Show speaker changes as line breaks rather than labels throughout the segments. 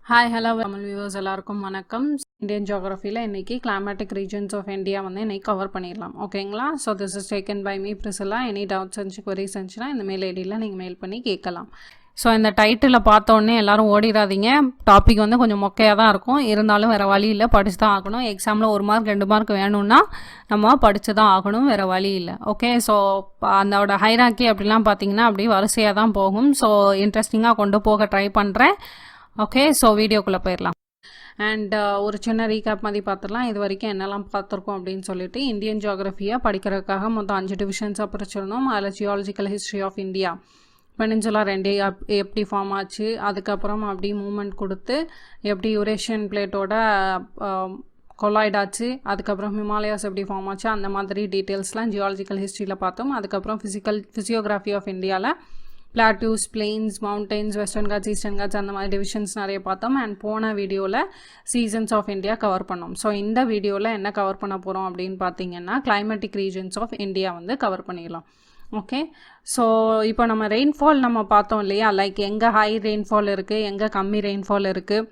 Hi hello Tamil viewers எல்லாருக்கும் வணக்கம். Indian ஜியோகிராஃபியில் இன்றைக்கி கிளைமேட்டிக் ரீஜன்ஸ் ஆஃப் இந்தியா வந்து இன்றைக்கி கவர் பண்ணிடலாம். ஓகேங்களா? So this is taken by me Priscilla. Any doubts இருந்துச்சு queries இருந்துச்சுன்னா இந்த மெயில் ஐடியில் நீங்கள் மெயில் பண்ணி கேட்கலாம். ஸோ இந்த டைட்டில் பார்த்தோன்னே எல்லோரும் ஓடிடாதீங்க. டாபிக் வந்து கொஞ்சம் மொக்கையாக தான் இருக்கும், இருந்தாலும் வேறு வழி இல்லை, படித்து தான் ஆகணும். எக்ஸாமில் 1 மார்க் 2 மார்க் வேணும்னா நம்ம படித்து தான் ஆகணும், வேறு வழி இல்லை. ஓகே, ஸோ அதோட ஹைராக்கி அப்படிலாம் பார்த்தீங்கன்னா அப்படி வரிசையாக தான் போகும். ஸோ இன்ட்ரெஸ்டிங்காக கொண்டு போக ட்ரை பண்ணுறேன். ஓகே, ஸோ வீடியோக்குள்ளே போயிடலாம். அண்ட் ஒரு சின்ன ரீகேப் மாதிரி பார்த்துடலாம். இது வரைக்கும் என்னெல்லாம் பார்த்துருக்கோம் அப்படின்னு சொல்லிட்டு. இந்தியன் ஜியோகிராஃபியாக படிக்கிறதுக்காக மொத்தம் 5 டிவிஷன்ஸாக பிரிச்சிருந்தோம். அதில் geological history of India, peninsula ரெண்டே எப்படி ஃபார்ம் ஆச்சு, அதுக்கப்புறம் அப்படி மூமெண்ட் கொடுத்து எப்படி யூரேஷியன் பிளேட்டோட கொலாய்ட் ஆச்சு, அதுக்கப்புறம் ஹிமாலயாஸ் எப்படி ஃபார்ம் ஆச்சு, அந்த மாதிரி டீட்டெயில்ஸ்லாம் ஜியாலஜிக்கல் ஹிஸ்ட்ரியில் பார்த்தோம். அதுக்கப்புறம் ஃபிசியோகிராஃபி ஆஃப் இந்தியாவில் plateaus, plains, mountains, western Ghats, eastern Ghats, அந்த மாதிரி டிவிஷன்ஸ் நிறைய பார்த்தோம். அண்ட் போன வீடியோவில் சீசன்ஸ் ஆஃப் இந்தியா கவர் பண்ணோம். ஸோ இந்த வீடியோவில் என்ன கவர் பண்ண போகிறோம் அப்படின்னு பார்த்தீங்கன்னா கிளைமேட்டிக் ரீஜன்ஸ் ஆஃப் இந்தியா வந்து கவர் பண்ணிடலாம். ஓகே, ஸோ இப்போ நம்ம ரெயின்ஃபால் நம்ம பார்த்தோம் இல்லையா, லைக் எங்கே ஹை ரெயின்ஃபால் இருக்குது, எங்கே கம்மி ரெயின்ஃபால் இருக்குது.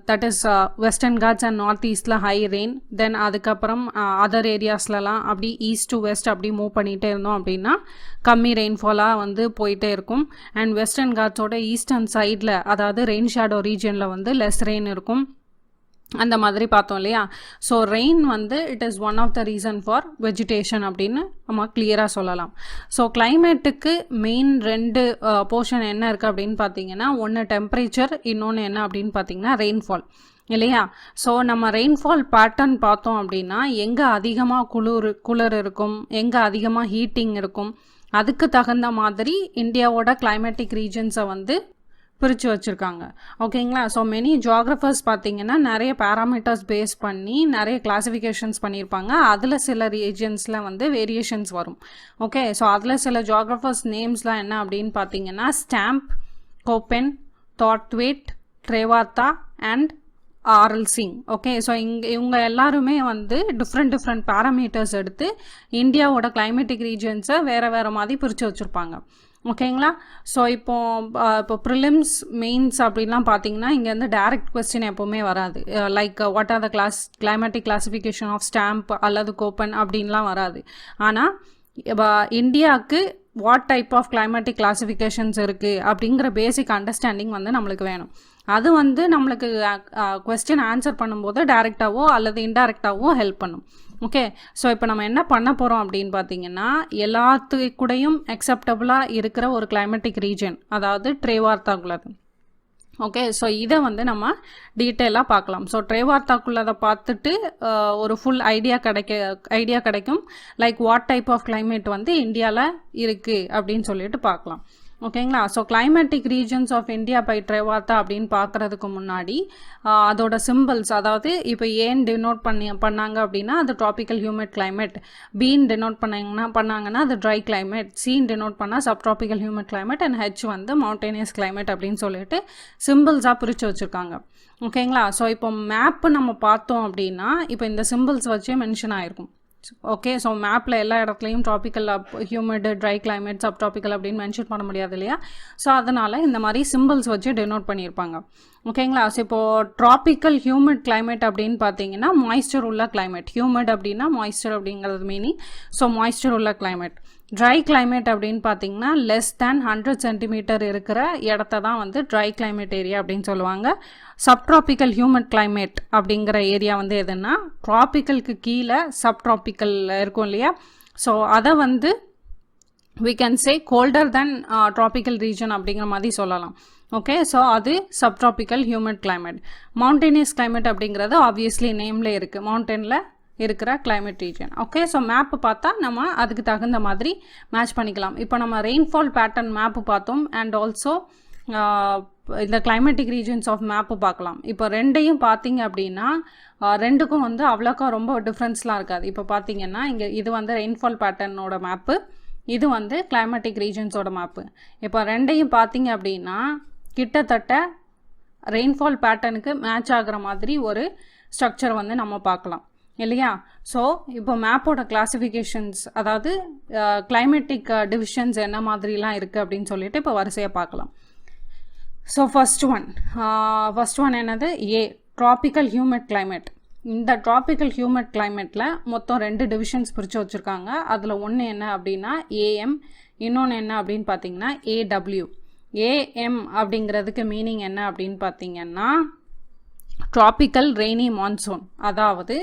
That is western ghats and north ஈஸ்டில் ஹை ரெயின். தென் அதுக்கப்புறம் அதர் ஏரியாஸ்லலாம் அப்படி ஈஸ்ட் டு வெஸ்ட் அப்படி மூவ் பண்ணிகிட்டே இருந்தோம் அப்படின்னா கம்மி ரெயின்ஃபாலாக வந்து போயிட்டே இருக்கும். அண்ட் வெஸ்டர்ன் காட்ஸோட ஈஸ்டர்ன் சைடில், அதாவது ரெயின் ஷேடோ ரீஜனில் வந்து லெஸ் ரெயின் இருக்கும், அந்த மாதிரி பார்த்தோம் இல்லையா. ஸோ ரெயின் வந்து it is one of the reason for vegetation அப்படின்னு நம்ம கிளியராக சொல்லலாம். ஸோ கிளைமேட்டுக்கு மெயின் 2 போர்ஷன் என்ன இருக்குது அப்படின்னு பார்த்தீங்கன்னா, ஒன்று டெம்பரேச்சர், இன்னொன்று என்ன அப்படின்னு பார்த்தீங்கன்னா ரெயின்ஃபால் இல்லையா. ஸோ நம்ம ரெயின்ஃபால் பேட்டர்ன் பார்த்தோம் அப்படின்னா எங்கே அதிகமாக குளிர் இருக்கும், எங்கே அதிகமாக ஹீட்டிங் இருக்கும், அதுக்கு தகுந்த மாதிரி இந்தியாவோட கிளைமேட்டிக் ரீஜன்ஸை வந்து பிரித்து வச்சுருக்காங்க. ஓகேங்களா? ஸோ மெனி ஜியோகிராஃபர்ஸ் பார்த்தீங்கன்னா நிறைய பேராமீட்டர்ஸ் பேஸ் பண்ணி நிறைய கிளாஸிஃபிகேஷன்ஸ் பண்ணியிருப்பாங்க. அதில் சில ரீஜன்ஸில் வந்து வேரியேஷன்ஸ் வரும். ஓகே, ஸோ அதில் சில ஜியோகிராஃபர்ஸ் நேம்ஸ்லாம் என்ன அப்படின்னு பார்த்தீங்கன்னா ஸ்டாம்ப், கோப்பென், தாட்வேட், Trewartha and RL Singh. Okay, so இவங்க எல்லாருமே வந்து டிஃப்ரெண்ட் பேராமீட்டர்ஸ் எடுத்து இந்தியாவோட கிளைமேட்டிக் ரீஜன்ஸை வேறு மாதிரி பிரித்து வச்சுருப்பாங்க. ஓகேங்களா? ஸோ இப்போ ப்ரிலிம்ஸ், மெயின்ஸ் அப்படின்லாம் பார்த்தீங்கன்னா இங்கேருந்து டைரக்ட் கொஸ்டின் எப்போவுமே வராது. Like what are the climatic classification of Stamp அல்லது கோப்பன் அப்படின்லாம் வராது. ஆனால் இந்தியாவுக்கு what type of climatic classifications இருக்குது அப்படிங்கிற பேசிக் அண்டர்ஸ்டாண்டிங் வந்து நம்மளுக்கு வேணும். அது வந்து நம்மளுக்கு கொஸ்டின் ஆன்சர் பண்ணும்போது டைரெக்டாகவோ அல்லது இன்டைரக்டாகவோ ஹெல்ப் பண்ணும். ஓகே, ஸோ இப்போ நம்ம என்ன பண்ண போகிறோம் அப்படின்னு பார்த்தீங்கன்னா எல்லாத்துக்கூடையும் அக்செப்டபுளாக இருக்கிற ஒரு கிளைமேட்டிக் ரீஜன், அதாவது ட்ரேவார்த்தாக்குள்ளது. ஓகே, ஸோ இதை வந்து நம்ம டீட்டெயிலாக பார்க்கலாம். ஸோ ட்ரேவார்த்தாக்குள்ளதை பார்த்துட்டு ஒரு ஃபுல் ஐடியா கிடைக்கும். Like what type of climate வந்து இந்தியாவில் இருக்குது அப்படின்னு சொல்லிட்டு பார்க்கலாம். ஓகேங்களா? So climatic regions of India by Trewartha அப்படின்னு பார்க்குறதுக்கு முன்னாடி அதோட சிம்பிள்ஸ், அதாவது இப்போ ஏன் டினோட் பண்ணாங்க அப்படின்னா அது tropical humid climate, been denote பண்ணாங்கன்னா அது ட்ரை கிளைமேட், சீன் டினோட் பண்ணால் sub tropical humid climate and H வந்து மவுண்டேனியஸ் கிளைமேட் அப்படின்னு சொல்லிட்டு சிம்பிள்ஸாக பிரித்து வச்சுருக்காங்க. ஓகேங்களா? ஸோ இப்போ மேப்பு நம்ம பார்த்தோம் அப்படின்னா இப்போ இந்த சிம்பிள்ஸ் வச்சே மென்ஷன் ஆகிருக்கும். ஓகே, ஸோ மேப்பில் எல்லா இடத்துலையும் tropical, humid, try climate, sub tropical அப்படின்னு மென்ஷன் பண்ண முடியாது இல்லையா. ஸோ அதனால் இந்த மாதிரி சிம்பிள்ஸ் வச்சு டினோட் பண்ணியிருப்பாங்க. ஓகேங்களா? ஸோ இப்போது ட்ராபிக்கல் ஹியூமிட் கிளைமேட் அப்படின்னு பார்த்தீங்கன்னா மாய்ஸ்சர் உள்ள கிளைமேட். ஹியூமிட் அப்படின்னா மாய்ஸ்சர் அப்படிங்கிறது மீனிங். ஸோ மாய்ஸ்சர் உள்ள கிளைமேட். ட்ரை கிளைமேட் அப்படின்னு பார்த்தீங்கன்னா லெஸ் தேன் 100 சென்டிமீட்டர் இருக்கிற இடத்த தான் வந்து ட்ரை கிளைமேட் ஏரியா அப்படின்னு சொல்லுவாங்க. சப்ட்ராபிக்கல் ஹியூமிட் கிளைமேட் அப்படிங்கிற ஏரியா வந்து எதுன்னா ட்ராபிக்கலுக்கு கீழே சப்ட்ராபிக்கல் இருக்கும் இல்லையா. ஸோ அதை வந்து we can say colder than tropical region அப்படிங்கிற மாதிரி சொல்லலாம். ஓகே, ஸோ அது subtropical humid climate. Mountainous climate அப்படிங்கிறது ஆப்வியஸ்லி நேம்ல இருக்குது, மவுண்டனில் இருக்கிற climate region. Okay, so map பார்த்தா நம்ம அதுக்கு தகுந்த மாதிரி மேட்ச் பண்ணிக்கலாம். இப்போ நம்ம ரெயின்ஃபால் பேட்டர்ன் மேப்பு பார்த்தோம் அண்ட் ஆல்சோ இந்த கிளைமேட்டிக் ரீஜன்ஸ் ஆஃப் மேப்பு பார்க்கலாம். இப்போ ரெண்டையும் பார்த்தீங்க அப்படின்னா ரெண்டுக்கும் வந்து அவ்வளோக்கா ரொம்ப டிஃப்ரென்ஸ்லாம் இருக்காது. இப்போ பார்த்தீங்கன்னா இங்கே இது வந்து ரெயின்ஃபால் பேட்டர்னோட மேப்பு, இது வந்து கிளைமேட்டிக் ரீஜன்ஸோட மேப்பு. இப்போ ரெண்டையும் பார்த்தீங்க அப்படின்னா கிட்டத்தட்ட ரெயின்ஃபால் பேட்டர்னுக்கு மேட்ச் ஆகிற மாதிரி ஒரு ஸ்ட்ரக்சர் வந்து நம்ம பார்க்கலாம் இல்லையா. ஸோ இப்போ மேப்போட கிளாஸிஃபிகேஷன்ஸ், அதாவது கிளைமேட்டிக் டிவிஷன்ஸ் என்ன மாதிரிலாம் இருக்குது அப்படின்னு சொல்லிட்டு இப்போ வரிசையாக பார்க்கலாம். ஸோ ஃபர்ஸ்ட் ஒன் என்னது ஏ ட்ராபிக்கல் ஹியூமிட் கிளைமேட். இந்த ட்ராபிக்கல் ஹியூமிட் கிளைமேட்டில் மொத்தம் 2 டிவிஷன்ஸ் பிரித்து வச்சுருக்காங்க. அதில் ஒன்று என்ன அப்படின்னா ஏஎம், இன்னொன்று என்ன அப்படின்னு பார்த்தீங்கன்னா ஏடபிள்யூ. ஏஎம் அப்படிங்கிறதுக்கு மீனிங் என்ன அப்படின்னு பார்த்தீங்கன்னா ட்ராபிக்கல் ரெய்னி மான்சூன், அதாவது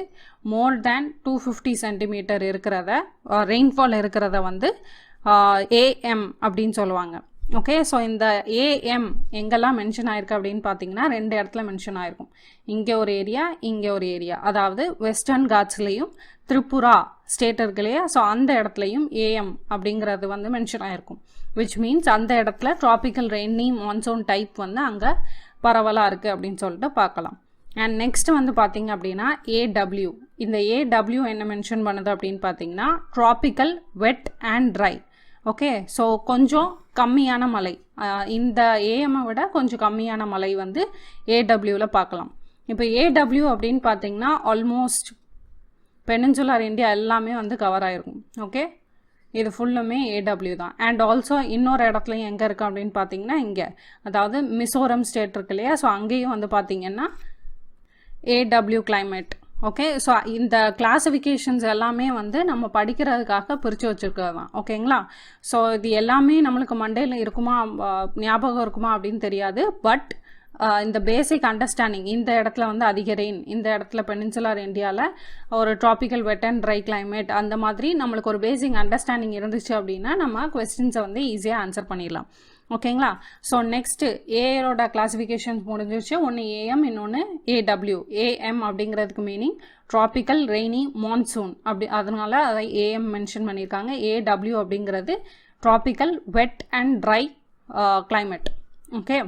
மோர் தேன் 250 சென்டிமீட்டர் இருக்கிறத ரெயின்ஃபால் இருக்கிறத வந்து ஏஎம் அப்படின்னு சொல்லுவாங்க. ஓகே, ஸோ இந்த ஏஎம் எங்கெல்லாம் மென்ஷன் ஆயிருக்கு அப்படின்னு பார்த்தீங்கன்னா 2 இடத்துல மென்ஷன் ஆயிருக்கும். இங்கே ஒரு ஏரியா, இங்கே ஒரு ஏரியா, அதாவது வெஸ்டர்ன் காட்ஸ்லேயும் திரிபுரா ஸ்டேட் இருக்கு இல்லையா, ஸோ அந்த இடத்துலையும் ஏஎம் அப்படிங்கிறது வந்து மென்ஷன் ஆயிருக்கும். விச் மீன்ஸ் அந்த இடத்துல ட்ராபிக்கல் ரெய்னி மான்சூன் டைப் வந்து அங்கே பரவலாக இருக்குது அப்படின்னு சொல்லிட்டு பார்க்கலாம். அண்ட் நெக்ஸ்ட் வந்து பார்த்தீங்க அப்படின்னா ஏடபிள்யூ. இந்த ஏடபிள்யூ என்ன மென்ஷன் பண்ணுது அப்படின்னு பார்த்தீங்கன்னா tropical wet and try. Okay, so கொஞ்சம் கம்மியான மழை, இந்த ஏஎம்மை விட கொஞ்சம் கம்மியான மழை வந்து ஏடபிள்யூவில் பார்க்கலாம். இப்போ ஏடபிள்யூ அப்படின்னு பார்த்தீங்கன்னா ஆல்மோஸ்ட் பெனின்சுலர் இந்தியா எல்லாமே வந்து கவர் ஆகிருக்கும். ஓகே, இது ஃபுல்லுமே ஏடபிள்யூ தான். அண்ட் ஆல்சோ இன்னொரு இடத்துலையும் எங்கே இருக்குது அப்படின்னு பார்த்தீங்கன்னா இங்கே, அதாவது மிசோரம் ஸ்டேட் இருக்கு இல்லையா, ஸோ அங்கேயும் வந்து பார்த்தீங்கன்னா ஏடபிள்யூ கிளைமேட். ஓகே, ஸோ இந்த கிளாஸிஃபிகேஷன்ஸ் எல்லாமே வந்து நம்ம படிக்கிறதுக்காக பிரித்து வச்சுருக்கிறது தான். ஓகேங்களா, ஸோ இது எல்லாமே நம்மளுக்கு மண்டேல இருக்குமா, ஞாபகம் இருக்குமா அப்படின்னு தெரியாது. பட் இந்த பேசிக் அண்டர்ஸ்டாண்டிங், இந்த இடத்துல வந்து அதிக ரெயின், இந்த இடத்துல பெனின்சுலர் இந்தியாவில் ஒரு tropical wet and dry climate, அந்த மாதிரி நம்மளுக்கு ஒரு பேசிக் அண்டர்ஸ்டாண்டிங் இருந்துச்சு அப்படின்னா நம்ம கொஸ்டின்ஸை வந்து ஈஸியாக ஆன்சர் பண்ணிடலாம். ஓகேங்களா, ஸோ நெக்ஸ்ட்டு ஏரோட கிளாஸிஃபிகேஷன்ஸ் முடிஞ்சிருச்சு. ஒன்று ஏஎம், இன்னொன்று ஏடபிள்யூ. ஏஎம் அப்படிங்கிறதுக்கு மீனிங் ட்ராபிக்கல் ரெய்னி மான்சூன், அப்படி அதனால அதை ஏஎம் மென்ஷன் பண்ணியிருக்காங்க. ஏடபிள்யூ அப்படிங்கிறது tropical wet and dry climate. Okay,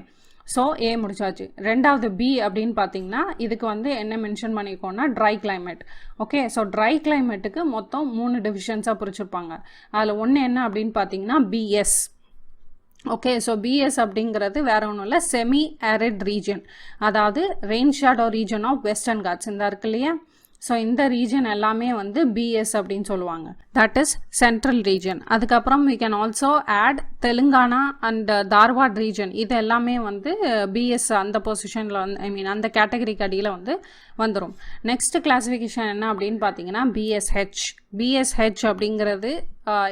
so A முடிச்சாச்சு. ரெண்டாவது பி அப்படின்னு பார்த்தீங்கன்னா இதுக்கு வந்து என்ன மென்ஷன் பண்ணியிருக்கோம்னா dry climate. Okay, so dry கிளைமேட்டுக்கு மொத்தம் 3 டிவிஷன்ஸாக பிரிச்சுருப்பாங்க. அதில் ஒன்று என்ன அப்படின்னு பார்த்தீங்கன்னா பிஎஸ். ஓகே, ஸோ பிஎஸ் அப்படிங்கிறது வேற ஒன்றும் இல்லை, செமி ஆரிட் ரீஜன், அதாவது rain shadow region of western Ghats இந்த இருக்கு இல்லையா, ஸோ இந்த ரீஜன் எல்லாமே வந்து பிஎஸ் அப்படின்னு சொல்லுவாங்க. That is central region. அதுக்கப்புறம் we can also add Telangana and Dharwad region, இது எல்லாமே வந்து பிஎஸ் அந்த பொசிஷனில் வந்து அந்த கேட்டகரிக்கு அடியில் வந்து வந்துடும். நெக்ஸ்ட் கிளாஸிஃபிகேஷன் என்ன அப்படின்னு பார்த்தீங்கன்னா பிஎஸ்ஹெச். பிஎஸ்ஹெச் அப்படிங்கிறது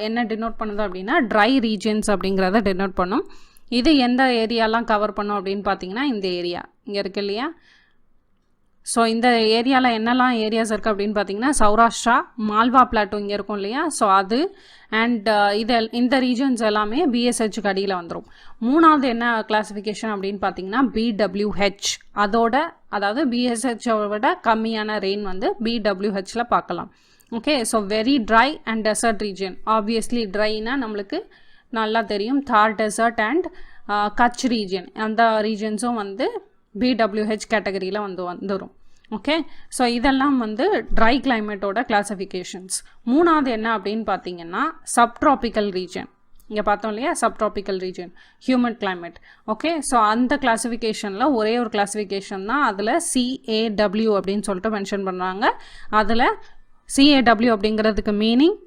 என்ன டினோட் பண்ணுது அப்படின்னா ட்ரை ரீஜன்ஸ் அப்படிங்கிறத டினோட் பண்ணும். இது எந்த ஏரியாலாம் கவர் பண்ணும் அப்படின்னு பார்த்தீங்கன்னா இந்த ஏரியா இங்கே இருக்கு இல்லையா, ஸோ இந்த ஏரியாவில் என்னெல்லாம் ஏரியாஸ் இருக்குது அப்படின்னு பார்த்தீங்கன்னா சௌராஷ்டிரா, மால்வா பிளாட்டோ இங்கே இருக்கும் இல்லையா, ஸோ அது அண்ட் இந்த ரீஜன்ஸ் எல்லாமே பிஎஸ்ஹெச்சுக்கு அடியில் வந்துடும். மூணாவது என்ன கிளாஸிஃபிகேஷன் அப்படின்னு பார்த்தீங்கன்னா பிடபிள்யூஹெச். அதாவது பிஎஸ்ஹெச்சை விட கம்மியான ரெயின் வந்து பிடபிள்யூஹெச்சில் பார்க்கலாம். Okay, so very dry and desert region. Obviously ட்ரைனா நம்மளுக்கு நல்லா தெரியும், தார் டெசர்ட் அண்ட் கட்ச் ரீஜன், அந்த ரீஜன்ஸும் வந்து பிடபிள்யூஹெச் கேட்டகரியில் வந்துடும். ஓகே, ஸோ இதெல்லாம் வந்து ட்ரை கிளைமேட்டோட கிளாஸிஃபிகேஷன்ஸ். மூணாவது என்ன அப்படின்னு பார்த்தீங்கன்னா சப்ட்ராபிக்கல் ரீஜன். இங்கே பார்த்தோம் இல்லையா, subtropical region humid climate. Okay, so அந்த கிளாஸிஃபிகேஷனில் ஒரே ஒரு கிளாஸிஃபிகேஷன் தான், அதில் சிஏடபிள்யூ அப்படின்னு சொல்லிட்டு மென்ஷன் பண்ணுறாங்க. அதில் சிஏடபிள்யூ அப்படிங்கிறதுக்கு மீனிங்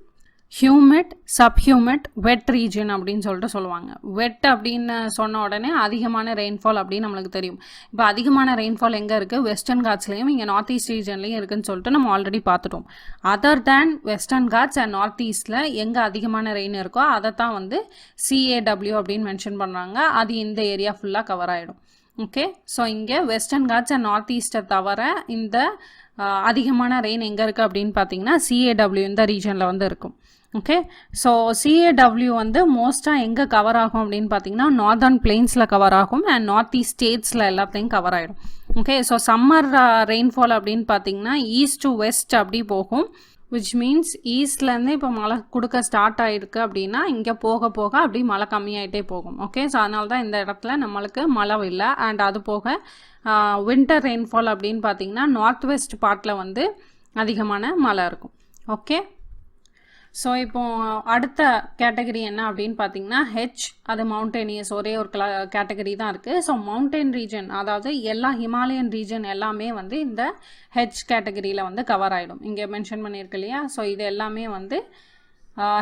ஹியூமிட், சப்ஹியூமிட், வெட் ரீஜன் அப்படின்னு சொல்லிட்டு சொல்லுவாங்க. வெட் அப்படின்னு சொன்ன உடனே அதிகமான ரெயின்ஃபால் அப்படின்னு நம்மளுக்கு தெரியும். இப்போ அதிகமான ரெயின்ஃபால் எங்கே இருக்குது, வெஸ்டர்ன் காட்ஸ்லேயும் இங்கே நார்த் ஈஸ்ட் ரீஜன்லேயும் இருக்குதுன்னு சொல்லிட்டு நம்ம ஆல்ரெடி பார்த்துட்டோம். Other than western ghats and north ஈஸ்டில் எங்கே அதிகமான ரெயின் இருக்கோ அதை தான் வந்து சிஏடபிள்யூ அப்படின்னு மென்ஷன் பண்ணுறாங்க. அது இந்த ஏரியா ஃபுல்லாக கவர் ஆகிடும். ஓகே, ஸோ இங்கே வெஸ்டர்ன் காட்ஸ் அண்ட் நார்த் ஈஸ்ட்டை தவிர இந்த அதிகமான ரெயின் எங்கே இருக்குது அப்படின்னு பார்த்தீங்கன்னா சிஏடபிள்யூ இந்த ரீஜனில் வந்து இருக்கும். ஓகே, ஸோ சிஏடபிள்யூ வந்து மோஸ்ட்டாக எங்கே கவர் ஆகும் அப்படின்னு பார்த்தீங்கன்னா நார்தர்ன் பிளெயின்ஸில் கவர் ஆகும் அண்ட் நார்த் ஈஸ்ட் ஸ்டேட்ஸில் எல்லாத்தையும் கவர் ஆகிடும். ஓகே, ஸோ சம்மர் ரெயின்ஃபால் அப்படின்னு பார்த்தீங்கன்னா ஈஸ்ட் டு வெஸ்ட் அப்படி போகும். விச் மீன்ஸ் ஈஸ்ட்லேருந்து இப்போ மழை கொடுக்க ஸ்டார்ட் ஆகிருக்கு அப்படின்னா இங்கே போக போக அப்படி மழை கம்மியாகிட்டே போகும். ஓகே, ஸோ அதனால தான் இந்த இடத்துல நம்மளுக்கு மழை இல்லை. அண்ட் அது போக வின்டர் ரெயின்ஃபால் அப்படின்னு பார்த்தீங்கன்னா நார்த் வெஸ்ட் பார்ட்டில் வந்து அதிகமான மழை இருக்கும். ஓகே, ஸோ இப்போ அடுத்த கேட்டகரி என்ன அப்படின்னு பார்த்தீங்கன்னா ஹெச், அது மவுண்டேனியஸ், ஒரே ஒரு கேட்டகரி தான் இருக்குது. ஸோ மவுண்டெயின் ரீஜன், அதாவது எல்லா ஹிமாலயன் ரீஜன் எல்லாமே வந்து இந்த ஹெச் கேட்டகரியில் வந்து கவர் ஆகிடும். இங்கே மென்ஷன் பண்ணியிருக்கு இல்லையா, ஸோ இது எல்லாமே வந்து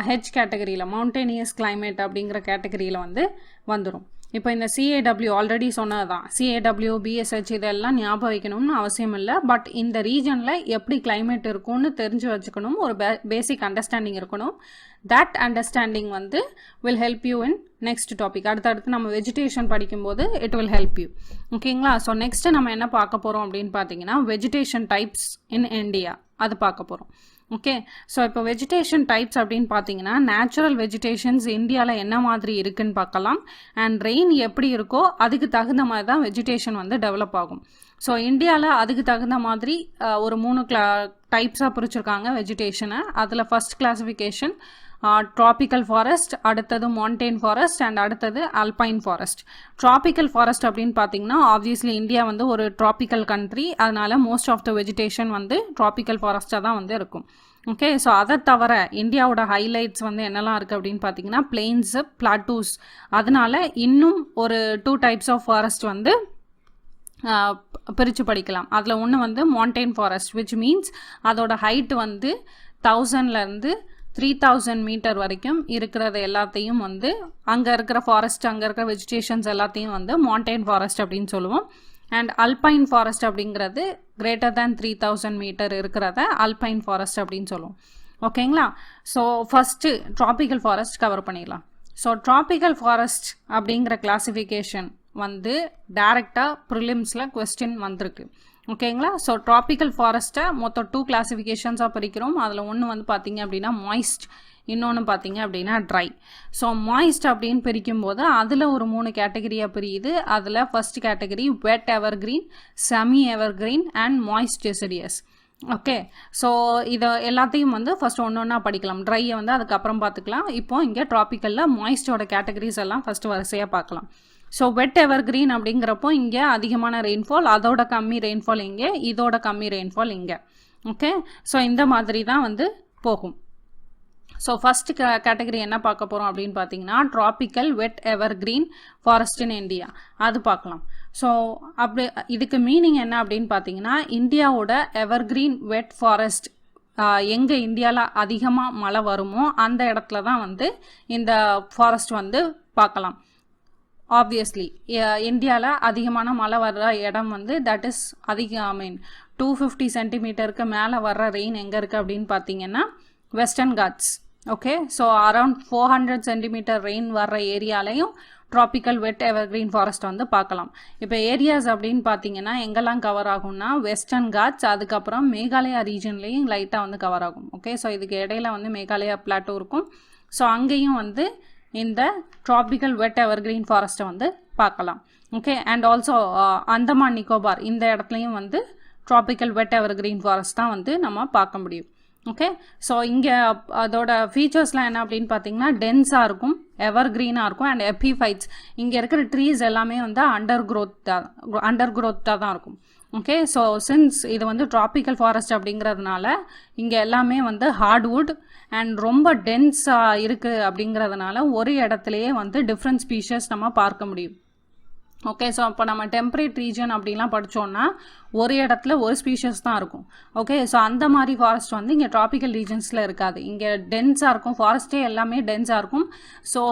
ஹெச் கேட்டகரியில் மவுண்டேனியஸ் கிளைமேட் அப்படிங்கிற கேட்டகரியில் வந்து வந்துடும். இப்போ இந்த CAW ஆல்ரெடி சொன்னது தான். CAW, BSH இதெல்லாம் ஞாபகம் வைக்கணும்னு அவசியம் இல்லை. பட் இந்த ரீஜனில் எப்படி கிளைமேட் இருக்கும்னு தெரிஞ்சு வச்சுக்கணும். ஒரு பேசிக் அண்டர்ஸ்டாண்டிங் இருக்கணும். தட் அண்டர்ஸ்டாண்டிங் வந்து will help you in next topic. அடுத்தடுத்து நம்ம வெஜிடேஷன் படிக்கும்போது இட் வில் ஹெல்ப் யூ. ஓகேங்களா? ஸோ நெக்ஸ்ட்டு நம்ம என்ன பார்க்க போகிறோம் அப்படின்னு பார்த்தீங்கன்னா வெஜிடேஷன் டைப்ஸ் இன் இந்தியா அது பார்க்க போகிறோம். ஓகே, ஸோ இப்போ வெஜிடேஷன் டைப்ஸ் அப்படின்னு பார்த்தீங்கன்னா நேச்சுரல் வெஜிடேஷன்ஸ் இந்தியாவில் என்ன மாதிரி இருக்குன்னு பார்க்கலாம். அண்ட் ரெயின் எப்படி இருக்கோ அதுக்கு தகுந்த மாதிரி தான் வெஜிடேஷன் வந்து டெவலப் ஆகும். ஸோ இந்தியாவில் அதுக்கு தகுந்த மாதிரி ஒரு 3 டைப்ஸாக பிரிச்சிருக்காங்க வெஜிடேஷனை. அதில் ஃபர்ஸ்ட் கிளாசிஃபிகேஷன் ட்ராபிக்கல் ஃபாரஸ்ட், அடுத்தது மான்டெயின் ஃபாரஸ்ட் அண்ட் அடுத்தது அல்பைன் ஃபாரஸ்ட். ட்ராபிக்கல் ஃபாரஸ்ட் அப்படின்னு பார்த்தீங்கன்னா ஆப்வியஸ்லி இந்தியா வந்து ஒரு ட்ராபிக்கல் கண்ட்ரி, அதனால மோஸ்ட் ஆஃப் த வெஜிடேஷன் வந்து ட்ராபிக்கல் ஃபாரஸ்ட்டாக தான் வந்து இருக்கும். ஓகே, ஸோ அதை தவிர இந்தியாவோட ஹைலைட்ஸ் வந்து என்னெல்லாம் இருக்குது அப்படின்னு பார்த்தீங்கன்னா பிளெயின்ஸு, பிளாட்டூஸ். அதனால இன்னும் ஒரு 2 டைப்ஸ் ஆஃப் ஃபாரஸ்ட் வந்து பிரித்து படிக்கலாம். அதில் ஒன்று வந்து மான்டெயின் ஃபாரஸ்ட் விச் மீன்ஸ் அதோட ஹைட் வந்து 1000லேருந்து 3000 மீட்டர் வரைக்கும் இருக்கிறது எல்லாத்தையும் வந்து அங்கே இருக்கிற ஃபாரஸ்ட், அங்கே இருக்கிற வெஜிடேஷன்ஸ் எல்லாத்தையும் வந்து மான்டெயின் ஃபாரஸ்ட் அப்படின்னு சொல்லுவோம். அண்ட் அல்பைன் ஃபாரஸ்ட் அப்படிங்கிறது கிரேட்டர் தேன் 3000 மீட்டர் இருக்கிறத அல்பைன் ஃபாரஸ்ட் அப்படின்னு சொல்லுவோம். ஓகேங்களா? So first tropical forest cover பண்ணிடலாம். ஸோ ட்ராபிக்கல் ஃபாரஸ்ட் அப்படிங்கிற கிளாசிஃபிகேஷன் வந்து டைரெக்டாக ப்ரிலிம்ஸில் கொஸ்டின் வந்திருக்கு. ஓகேங்களா? ஸோ ட்ராபிக்கல் ஃபாரஸ்ட்டை மொத்தம் 2 கிளாசிஃபிகேஷன்ஸாக பிரிக்கிறோம். அதில் ஒன்று வந்து பார்த்தீங்க அப்படின்னா மாய்ஸ்ட், இன்னொன்று பார்த்தீங்க அப்படின்னா ட்ரை. ஸோ மாய்ஸ்ட் அப்படின்னு பிரிக்கும்போது அதில் ஒரு 3 கேட்டகரியாக பிரியுது. அதில் first category wet ever green, semi ever green and moist deciduous. Okay, so இதை எல்லாத்தையும் வந்து ஃபஸ்ட் ஒன்று ஒன்றா படிக்கலாம். ட்ரையை வந்து அதுக்கப்புறம் பார்த்துக்கலாம். இப்போ இங்கே ட்ராபிக்கலில் மாய்ஸ்டோட கேட்டகரிஸ் எல்லாம் ஃபஸ்ட்டு வரிசையாக பார்க்கலாம். ஸோ வெட் எவர் கிரீன் அப்படிங்கிறப்போ இங்கே அதிகமான ரெயின்ஃபால், அதோட கம்மி ரெயின்ஃபால் இங்கே, இதோட கம்மி ரெயின்ஃபால் இங்கே. ஓகே, ஸோ இந்த மாதிரி தான் வந்து போகும். ஸோ ஃபஸ்ட்டு கேட்டகரி என்ன பார்க்க போகிறோம் அப்படின்னு பார்த்தீங்கன்னா tropical wet ever green forest in India, அது பார்க்கலாம். ஸோ அப்படி இதுக்கு மீனிங் என்ன அப்படின்னு பார்த்தீங்கன்னா இந்தியாவோட எவர் கிரீன் வெட் ஃபாரஸ்ட் எங்கே இந்தியாவில் அதிகமாக மழை வருமோ அந்த இடத்துல தான் வந்து இந்த ஃபாரஸ்ட் வந்து பார்க்கலாம். ஆப்வியஸ்லி இந்தியாவில் அதிகமான மழை வர்ற இடம் வந்து தட் இஸ் ஐ மீன் 250 சென்டிமீட்டருக்கு மேலே வர்ற ரெயின் எங்கே இருக்குது அப்படின்னு பார்த்தீங்கன்னா western Ghats. Okay, so around 400 centimetre rain வர்ற ஏரியாலையும் tropical wet ever green forest வந்து பார்க்கலாம். இப்போ ஏரியாஸ் அப்படின்னு பார்த்தீங்கன்னா எங்கெல்லாம் கவர் ஆகும்னா வெஸ்டர்ன் காட்ஸ், அதுக்கப்புறம் மேகாலயா ரீஜன்லேயும் லைட்டாக வந்து கவர் ஆகும். ஓகே, ஸோ இதுக்கு இடையில வந்து மேகாலயா பிளாட்டோ இருக்கும். ஸோ அங்கேயும் வந்து இந்த ட்ராபிக்கல் வெட் எவர் கிரீன் ஃபாரஸ்ட்டை வந்து பார்க்கலாம். Okay, and also Andaman Nicobar இந்த இடத்துலையும் வந்து tropical wet ever green forest தான் வந்து நம்ம பார்க்க முடியும். ஓகே, ஸோ இங்கே அதோட ஃபீச்சர்ஸ்லாம் என்ன அப்படின்னு பார்த்தீங்கன்னா டென்ஸாக இருக்கும், எவர் க்ரீனாக இருக்கும் அண்ட் எபிஃபைட்ஸ். இங்கே இருக்கிற ட்ரீஸ் எல்லாமே வந்து அண்டர் க்ரோத்தாக தான் இருக்கும். ஓகே, ஸோ சின்ஸ் இது வந்து ட்ராபிக்கல் ஃபாரஸ்ட் அப்படிங்கிறதுனால இங்கே எல்லாமே வந்து ஹார்ட்வுட் அண்ட் ரொம்ப டென்ஸாக இருக்குது அப்படிங்கிறதுனால ஒரு இடத்துலையே வந்து டிஃப்ரெண்ட் ஸ்பீஷஸ் நம்ம பார்க்க முடியும். ஓகே, ஸோ அப்போ நம்ம டெம்பரேட் ரீஜன் அப்படின்லாம் படித்தோன்னா ஒரு இடத்துல ஒரு ஸ்பீஷஸ் தான் இருக்கும். ஓகே, ஸோ அந்த மாதிரி ஃபாரஸ்ட் வந்து இங்கே ட்ராபிக்கல் ரீஜன்ஸில் இருக்காது. இங்கே டென்ஸாக இருக்கும், ஃபாரஸ்ட்டே எல்லாமே டென்ஸாக இருக்கும். ஸோ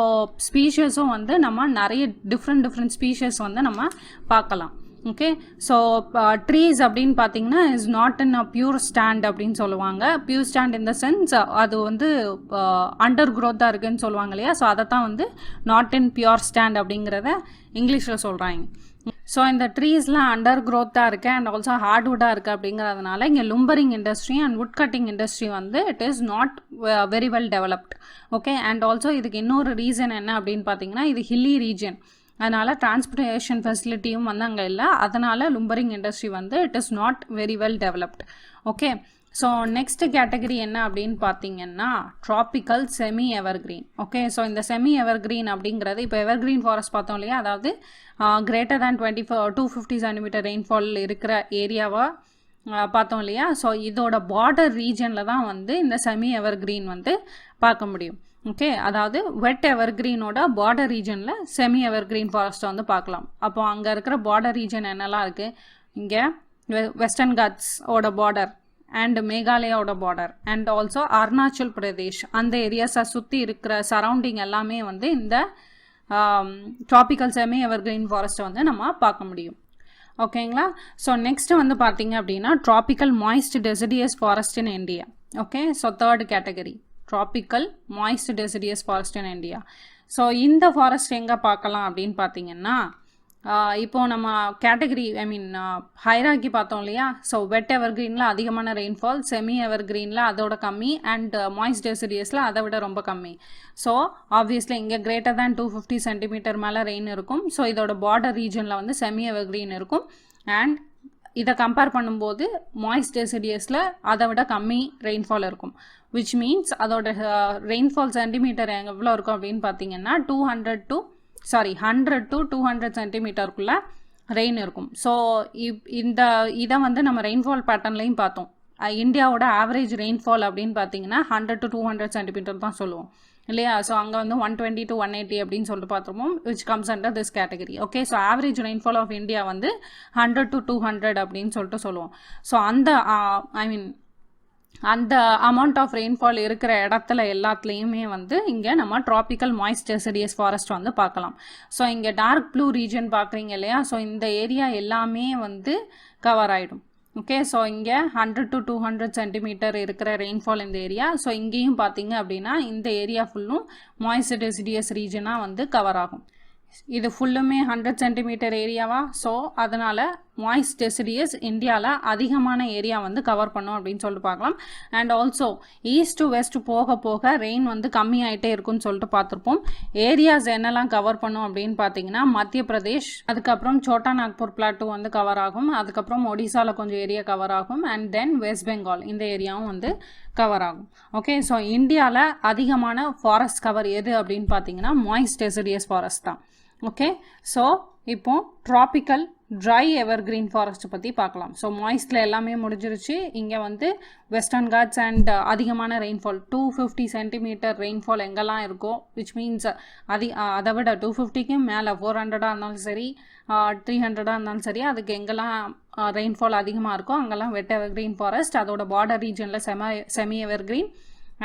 ஸ்பீஷஸும் வந்து நம்ம நிறைய டிஃப்ரெண்ட் ஸ்பீஷஸ் வந்து நம்ம பார்க்கலாம். ஓகே, ஸோ ட்ரீஸ் அப்படின்னு பார்த்தீங்கன்னா is not in a pure stand அப்படின்னு சொல்லுவாங்க. Pure stand in the sense அது வந்து அண்டர் க்ரோத்தாக இருக்குதுன்னு சொல்லுவாங்க இல்லையா. ஸோ அதை தான் வந்து நாட் இன் பியூர் ஸ்டாண்ட் அப்படிங்கிறத இங்கிலீஷில் சொல்கிறாங்க. ஸோ இந்த ட்ரீஸ்லாம் அண்டர் க்ரோத்தாக இருக்குது அண்ட் ஆல்சோ ஹார்ட்வுட்டாக இருக்குது அப்படிங்கிறதுனால இங்கே lumbering industry and wood cutting industry வந்து it is not very well developed. Okay, and also இதுக்கு இன்னொரு ரீசன் என்ன அப்படின்னு பார்த்தீங்கன்னா இது ஹில்லி ரீஜன், அதனால் டிரான்ஸ்போர்ட்டேஷன் ஃபெசிலிட்டியும் வந்து அங்கே இல்லை. அதனால் லும்பரிங் இண்டஸ்ட்ரி வந்து it is not very well developed. Okay, so next category என்ன அப்படின்னு பார்த்தீங்கன்னா ட்ராபிக்கல் செமி எவர் கிரீன். ஓகே, ஸோ இந்த செமி எவர் கிரீன் அப்படிங்கிறது இப்போ எவர் கிரீன் ஃபாரஸ்ட் பார்த்தோம் இல்லையா, அதாவது கிரேட்டர் தேன் 250 சென்டிமீட்டர் ரெயின்ஃபால் இருக்கிற ஏரியாவை பார்த்தோம் இல்லையா. ஸோ இதோட பார்டர் ரீஜனில் தான் வந்து இந்த செமி எவர் கிரீன் வந்து பார்க்க முடியும். ஓகே, அதாவது வெட் எவர் கிரீனோட பார்டர் ரீஜனில் செமி எவர் கிரீன் ஃபாரஸ்ட்டை வந்து பார்க்கலாம். அப்போ அங்கே இருக்கிற பார்டர் ரீஜன் என்னெல்லாம் இருக்குது, இங்கே வெஸ்டர்ன் காட்ஸோட பார்டர் அண்ட் மேகாலயாவோட border and also Arunachal Pradesh அந்த ஏரியாஸை சுற்றி இருக்கிற சரௌண்டிங் எல்லாமே வந்து இந்த ட்ராபிக்கல் செமி எவர்கிரீன் ஃபாரஸ்ட்டை வந்து நம்ம பார்க்க முடியும். ஓகேங்களா. ஸோ நெக்ஸ்ட்டு வந்து பார்த்தீங்க அப்படின்னா tropical moist deciduous forest in India. Okay, so third category tropical moist deciduous forest in India. So இந்த ஃபாரஸ்ட் எங்கே பார்க்கலாம் அப்படின்னு பார்த்தீங்கன்னா, இப்போது நம்ம கேட்டகரி ஹைராக்கி பார்த்தோம் இல்லையா. ஸோ வெட் எவர்கிரீனில் அதிகமான ரெயின்ஃபால், செமி எவர்கிரீனில் அதோட கம்மி, அண்ட் மாய்ஸ்ட் டெசிடியஸில் அதை விட ரொம்ப கம்மி. ஸோ ஆப்வியஸ்லி இங்கே கிரேட்டர் தேன் 250 சென்டிமீட்டர் மேலே ரெயின் இருக்கும். ஸோ இதோட பார்டர் ரீஜனில் வந்து செமி எவர்கிரீன் இருக்கும். அண்ட் இதை கம்பேர் பண்ணும்போது மாய்ஸ்ட் டெசிடியஸில் அதை விட கம்மி ரெயின்ஃபால் இருக்கும். விச் மீன்ஸ் அதோட ரெயின்ஃபால் சென்டிமீட்டர் எவ்வளோ இருக்கும் அப்படின்னு பார்த்தீங்கன்னா 100 to 200 சென்டிமீட்டருக்குள்ளே ரெயின் இருக்கும். ஸோ இதை வந்து நம்ம ரெயின்ஃபால் பேட்டர்ன்லையும் பார்த்தோம். இந்தியாவோட ஆவரேஜ் ரெயின்ஃபால் அப்படின்னு பார்த்தீங்கன்னா 100 to 200 சென்டிமீட்டர் தான் சொல்லுவோம் இல்லையா. ஸோ அங்கே வந்து 120 to 180 அப்படின்னு சொல்லிட்டு பார்த்துருப்போம், which comes under this category. Okay, so average rainfall of India வந்து 100 to 200 அப்படின்னு சொல்லிட்டு சொல்லுவோம். ஸோ அந்த அமௌண்ட் ஆஃப் ரெயின்ஃபால் இருக்கிற இடத்துல எல்லாத்துலேயுமே வந்து இங்கே நம்ம ட்ராபிக்கல் மாய்ஸ்ட் டெசிடியஸ் ஃபாரஸ்ட் வந்து பார்க்கலாம். ஸோ இங்கே டார்க் ப்ளூ ரீஜன் பார்க்குறீங்க இல்லையா. ஸோ இந்த ஏரியா எல்லாமே வந்து கவர் ஆகிடும். ஓகே, ஸோ இங்கே 100 to 200 சென்டிமீட்டர் இருக்கிற ரெயின்ஃபால் இந்த ஏரியா. ஸோ இங்கேயும் பார்த்தீங்க அப்படின்னா இந்த ஏரியா ஃபுல்லும் மாய்ஸ்ட் டெசிடியஸ் ரீஜனாக வந்து கவர் ஆகும். இது ஃபுல்லுமே 100 சென்டிமீட்டர் ஏரியாவா. ஸோ அதனால் மாய்ஸ்ட் டெசிடியஸ் இந்தியாவில் அதிகமான ஏரியா வந்து கவர் பண்ணும் அப்படின்னு சொல்லிட்டு பார்க்கலாம். And also east to west போக போக ரெயின் வந்து கம்மியாயிட்டே இருக்குன்னு சொல்லிட்டு பார்த்துருப்போம். ஏரியாஸ் என்னெல்லாம் கவர் பண்ணும் அப்படின்னு பார்த்தீங்கன்னா மத்திய பிரதேஷ், அதுக்கப்புறம் சோட்டா நாக்பூர் பிளாட்டூ வந்து கவர் ஆகும், அதுக்கப்புறம் ஒடிசாவில் கொஞ்சம் ஏரியா கவர் ஆகும், அண்ட் தென் வெஸ்ட் பெங்கால் இந்த ஏரியாவும் வந்து கவர் ஆகும். ஓகே, ஸோ இந்தியாவில் அதிகமான ஃபாரஸ்ட் கவர் எது அப்படின்னு பார்த்தீங்கன்னா மாய்ஸ்ட் டெசிடியஸ் ஃபாரஸ்ட் தான். ஓகே, ஸோ இப்போ ட்ராபிக்கல் ட்ரை எவர்கிரீன் ஃபாரஸ்ட் பற்றி பார்க்கலாம். ஸோ மாய்ஸ்டில் எல்லாமே முடிஞ்சிருச்சு. இங்கே வந்து வெஸ்டர்ன் காட்ஸ் அண்ட் அதிகமான ரெயின்ஃபால் 250 சென்டிமீட்டர் ரெயின்ஃபால் எங்கெல்லாம் இருக்கோ, விச் மீன்ஸ் அதை விட 250க்கு மேலே 400 இருந்தாலும் சரி 300 இருந்தாலும் சரி, அதுக்கு எங்கெல்லாம் ரெயின்ஃபால் அதிகமாக இருக்கோ அங்கெல்லாம் வெட் எவர்கிரீன் ஃபாரஸ்ட். அதோட பார்டர் ரீஜனில் semi evergreen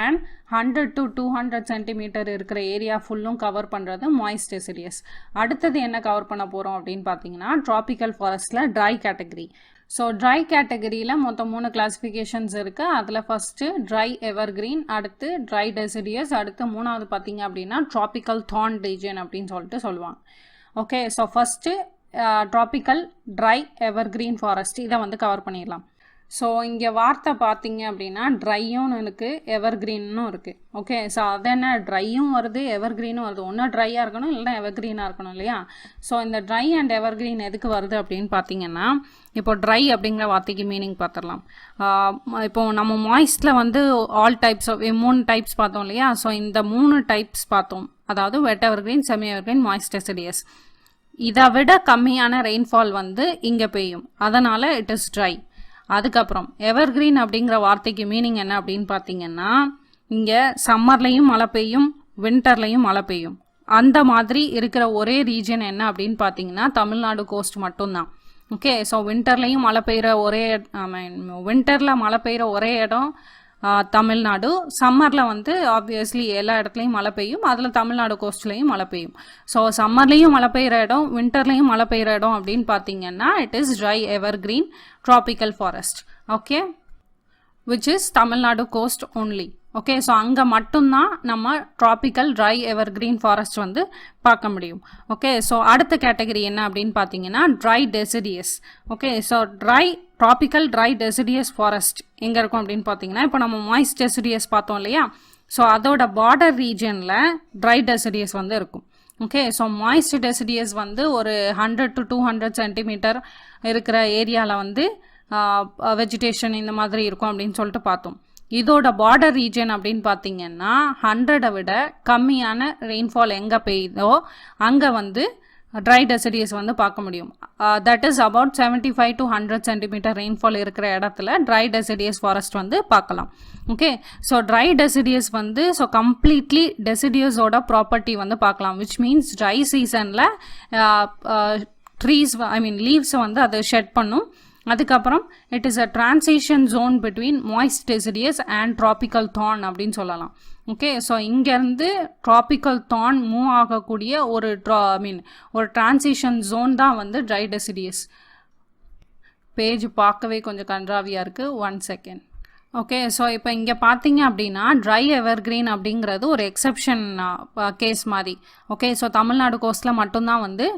and 100 to 200 centimetre இருக்கிற ஏரியா ஃபுல்லும் கவர் பண்ணுறது மாய்ஸ்ட் டெசிடியஸ். அடுத்தது என்ன கவர் பண்ண போகிறோம் அப்படின்னு பார்த்தீங்கன்னா ட்ராபிக்கல் ஃபாரஸ்ட்டில் ட்ரை கேட்டகரி. ஸோ ட்ரை கேட்டகரியில் மொத்தம் 3 கிளாஸிஃபிகேஷன்ஸ் இருக்குது. அதில் ஃபஸ்ட்டு ட்ரை எவர்கிரீன், அடுத்து ட்ரை டெசிடியஸ், அடுத்து 3வது பார்த்தீங்க அப்படின்னா ட்ராபிக்கல் தார்ன் ரீஜன் அப்படின்னு சொல்லிட்டு சொல்லுவாங்க. Okay, so first tropical dry evergreen forest இதை வந்து கவர் பண்ணிடலாம். ஸோ இங்கே வார்த்தை பார்த்தீங்க அப்படின்னா ட்ரையும் இருக்குது எவர்கிரீனும் இருக்குது. ஓகே, ஸோ அது என்ன ட்ரையும் வருது எவர்கிரீனும் வருது. ஒன்று ட்ரையாக இருக்கணும் இல்லைனா எவர்கிரீனாக இருக்கணும் இல்லையா. ஸோ இந்த ட்ரை அண்ட் எவர்கிரீன் எதுக்கு வருது அப்படின்னு பார்த்தீங்கன்னா, இப்போ ட்ரை அப்படிங்கிற வார்த்தைக்கு மீனிங் பார்த்துடலாம். இப்போது நம்ம மாய்ஸ்டில் வந்து ஆல் டைப்ஸ் ஆஃப் 3 டைப்ஸ் பார்த்தோம் இல்லையா. ஸோ இந்த 3 டைப்ஸ் பார்த்தோம், அதாவது wet evergreen, semi evergreen, moist deciduous. இதை விட கம்மியான ரெயின்ஃபால் வந்து இங்கே பெய்யும், அதனால் இட் இஸ் ட்ரை. அதுக்கப்புறம் எவர்கிரீன் அப்படிங்கிற வார்த்தைக்கு மீனிங் என்ன அப்படின்னு பார்த்தீங்கன்னா, இங்கே சம்மர்லேயும் மழை பெய்யும், வின்டர்லேயும் மழை பெய்யும். அந்த மாதிரி இருக்கிற ஒரே ரீஜன் என்ன அப்படின்னு பார்த்தீங்கன்னா தமிழ்நாடு கோஸ்ட் மட்டும்தான். ஓகே, ஸோ வின்டர்லேயும் மழை பெய்கிற வின்டரில் மழை பெய்கிற ஒரே இடம் தமிழ்நாடு. சம்மரில் வந்து ஆப்வியஸ்லி எல்லா இடத்துலையும் மழை பெய்யும், அதில் தமிழ்நாடு கோஸ்ட்லேயும் மழை பெய்யும். ஸோ சம்மர்லேயும் மழை பெய்கிற இடம், வின்டர்லேயும் மழை பெய்கிற இடம் அப்படின்னு பார்த்தீங்கன்னா it is dry evergreen tropical forest. Okay, which is Tamil Nadu coast only. Okay, so அங்கே மட்டும்தான் நம்ம ட்ராபிக்கல் ட்ரை எவர்கிரீன் ஃபாரஸ்ட் வந்து பார்க்க முடியும். ஓகே, ஸோ அடுத்த கேட்டகரி என்ன அப்படின்னு பார்த்தீங்கன்னா try deciduous. Okay, so tropical try deciduous forest எங்கே இருக்கும் அப்படின்னு பார்த்தீங்கன்னா, இப்போ நம்ம மாய்ஸ்ட் டெசிடியஸ் பார்த்தோம் இல்லையா. ஸோ அதோட பார்டர் ரீஜனில் ட்ரை டெசிடியஸ் வந்து இருக்கும். ஓகே, ஸோ மாய்ஸ்ட் டெசிடியஸ் வந்து ஒரு 100 to 200 சென்டிமீட்டர் இருக்கிற ஏரியாவில் வந்து வெஜிடேஷன் இந்த மாதிரி இருக்கும் அப்படின்னு சொல்லிட்டு பார்த்தோம். இதோட பார்டர் ரீஜன் அப்படின்னு பார்த்தீங்கன்னா 100 விட கம்மியான ரெயின்ஃபால் எங்கே பெய்யுதோ அங்கே வந்து ட்ரை டெசிடியஸ் வந்து பார்க்க முடியும். That is about 75 to 100 centimetre rainfall இருக்கிற இடத்துல ட்ரை டெசிடியஸ் ஃபாரஸ்ட் வந்து பார்க்கலாம். ஓகே, ஸோ ட்ரை டெசிடியஸ் வந்து ஸோ கம்ப்ளீட்லி டெசிடியஸோட ப்ராப்பர்ட்டி வந்து பார்க்கலாம். விச் மீன்ஸ் ட்ரை சீசனில் ட்ரீஸ் லீவ்ஸை வந்து அது ஷெட் பண்ணும். அதுக்கப்புறம் it is a transition zone between moist deciduous and tropical thorn அப்படின்னு சொல்லலாம். ஓகே, ஸோ இங்கேருந்து ட்ராபிக்கல் தான் மூவ் ஆகக்கூடிய ஒரு ஒரு டிரான்சிஷன் ஜோன் தான் வந்து ட்ரை டெசிடியஸ். பேஜ் பார்க்கவே கொஞ்சம் கன்றாவியாக இருக்குது. 1 செகண்ட். ஓகே, ஸோ இப்போ இங்கே பார்த்தீங்க அப்படின்னா ட்ரை எவர்கிரீன் அப்படிங்கிறது ஒரு எக்ஸப்ஷன் கேஸ் மாதிரி. ஓகே, ஸோ தமிழ்நாடு கோஸ்ட்டில் மட்டும்தான் வந்து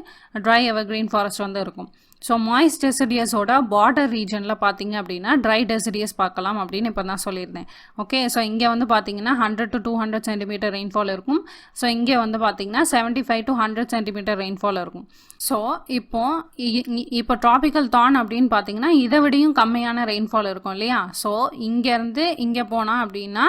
ட்ரை எவர்கிரீன் ஃபாரஸ்ட் வந்து இருக்கும். ஸோ மாய்ஸ்ட் டெசிடியஸோட பார்டர் ரீஜனில் பார்த்தீங்க அப்படின்னா ட்ரை டெசிடியஸ் பார்க்கலாம் அப்படின்னு இப்போ தான் சொல்லியிருந்தேன். ஓகே, ஸோ இங்கே வந்து பார்த்தீங்கன்னா 100 to 200 சென்டிமீட்டர் ரெயின்ஃபால் இருக்கும். ஸோ இங்கே வந்து பார்த்தீங்கன்னா 75 to 100 சென்டிமீட்டர் ரெயின்ஃபால் இருக்கும். ஸோ இப்போ ட்ராபிக்கல் தான் அப்படின்னு பார்த்தீங்கன்னா இதை விடையும் கம்மியான ரெயின்ஃபால் இருக்கும் இல்லையா. ஸோ இங்கேருந்து இங்கே போனால் அப்படின்னா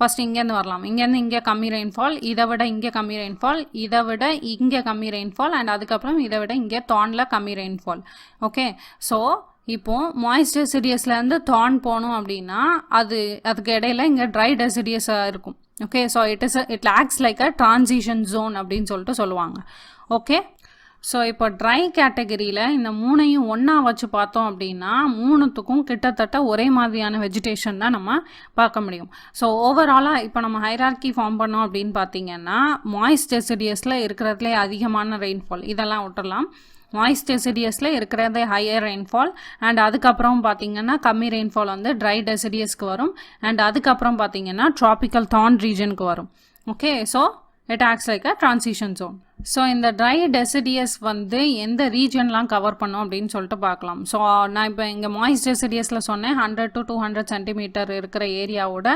ஃபஸ்ட் இங்கேருந்து வரலாம். இங்கேருந்து இங்கே கம்மி ரெயின்ஃபால், இதை விட இங்கே கம்மி ரெயின்ஃபால், இதை விட இங்கே கம்மி ரெயின்ஃபால், அண்ட் அதுக்கப்புறம் இதை விட இங்கே தானில் கம்மி ரெயின்ஃபால். ஓகே, ஸோ இப்போது மாய்ஸ்ட் டெசிடியஸ்லேருந்து தான் போகணும் அப்படின்னா அதுக்கு இடையில இங்கே ட்ரை டெசிடியஸாக இருக்கும். Okay, so it acts like a transition zone அப்படின்னு சொல்லிட்டு சொல்லுவாங்க. ஓகே, ஸோ இப்போ ட்ரை கேட்டகரியில் இந்த மூணையும் ஒன்றா வச்சு பார்த்தோம் அப்படின்னா மூணுத்துக்கும் கிட்டத்தட்ட ஒரே மாதிரியான வெஜிடேஷன் தான் நம்ம பார்க்க முடியும். ஸோ ஓவராலாக இப்போ நம்ம ஹைரார்கி ஃபார்ம் பண்ணோம் அப்படின்னு பார்த்தீங்கன்னா மாய்ஸ்ட் டெசிடியஸில் இருக்கிறதுலே அதிகமான ரெயின்ஃபால், இதெல்லாம் விட்டுடலாம். மாய்ஸ்ட் டெசிடியஸில் இருக்கிறதே ஹையர் ரெயின்ஃபால், அண்ட் அதுக்கப்புறம் பார்த்தீங்கன்னா கம்மி ரெயின்ஃபால் வந்து ட்ரை டெசிடியஸ்க்கு வரும், அண்ட் அதுக்கப்புறம் பார்த்தீங்கன்னா ட்ராபிக்கல் தான் ரீஜனுக்கு வரும். Okay, so it acts like a transition zone. So இந்த ட்ரை டெசிடியஸ் வந்து எந்த ரீஜன்லாம் கவர் பண்ணோம் அப்படின்னு சொல்லிட்டு பார்க்கலாம். ஸோ நான் இப்போ இங்கே மாய்ஸ்ட் டெசிடியஸில் சொன்னேன் 100 to 200 சென்டிமீட்டர் இருக்கிற ஏரியாவோட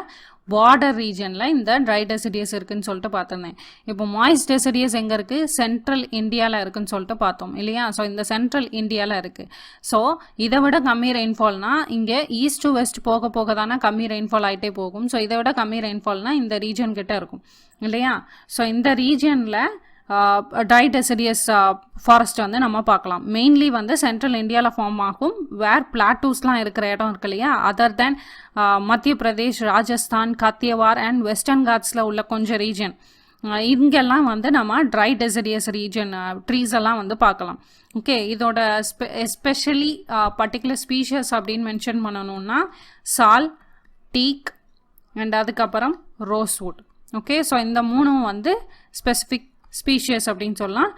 பார்டர் ரீஜனில் இந்த ட்ரை டெசிடியஸ் இருக்குதுன்னு சொல்லிட்டு பார்த்துருந்தேன். இப்போ மாய்ஸ்ட் டெசிடியஸ் எங்கே இருக்குது, சென்ட்ரல் இந்தியாவில் இருக்குதுன்னு சொல்லிட்டு பார்த்தோம் இல்லையா. ஸோ இந்த சென்ட்ரல் இந்தியாவில் இருக்குது. ஸோ இதை விட கம்மி ரெயின்ஃபால்னால் இங்கே ஈஸ்ட் டு வெஸ்ட் போக போக தானே கம்மி ரெயின்ஃபால் ஆகிட்டே போகும். ஸோ இதை விட கம்மி ரெயின்ஃபால்னால் இந்த ரீஜன் கிட்ட இருக்கும் இல்லையா. ஸோ இந்த ரீஜனில் ட்ரை டெசிடியஸ் ஃபாரஸ்ட் வந்து நம்ம பார்க்கலாம். மெயின்லி வந்து சென்ட்ரல் இந்தியாவில் ஃபார்ம் ஆகும், வேர் பிளாட்டூஸ்லாம் இருக்கிற இடம் இருக்கு இல்லையா. அதர் தென் மத்திய பிரதேஷ், ராஜஸ்தான், கத்தியவார் அண்ட் வெஸ்டர்ன் காட்ஸில் உள்ள கொஞ்சம் ரீஜன், இங்கெல்லாம் வந்து நம்ம ட்ரை டெசிடியஸ் ரீஜன் ட்ரீஸ் எல்லாம் வந்து பார்க்கலாம். ஓகே, இதோட எஸ்பெஷலி பர்டிகுலர் ஸ்பீஷஸ் அப்படின்னு மென்ஷன் பண்ணணும்னா சால், டீக் அண்ட் அதுக்கப்புறம் ரோஸ்வுட். ஓகே, ஸோ இந்த மூணும் வந்து ஸ்பெசிஃபிக் ஸ்பீஷியஸ் அப்படின்னு சொல்லலாம்.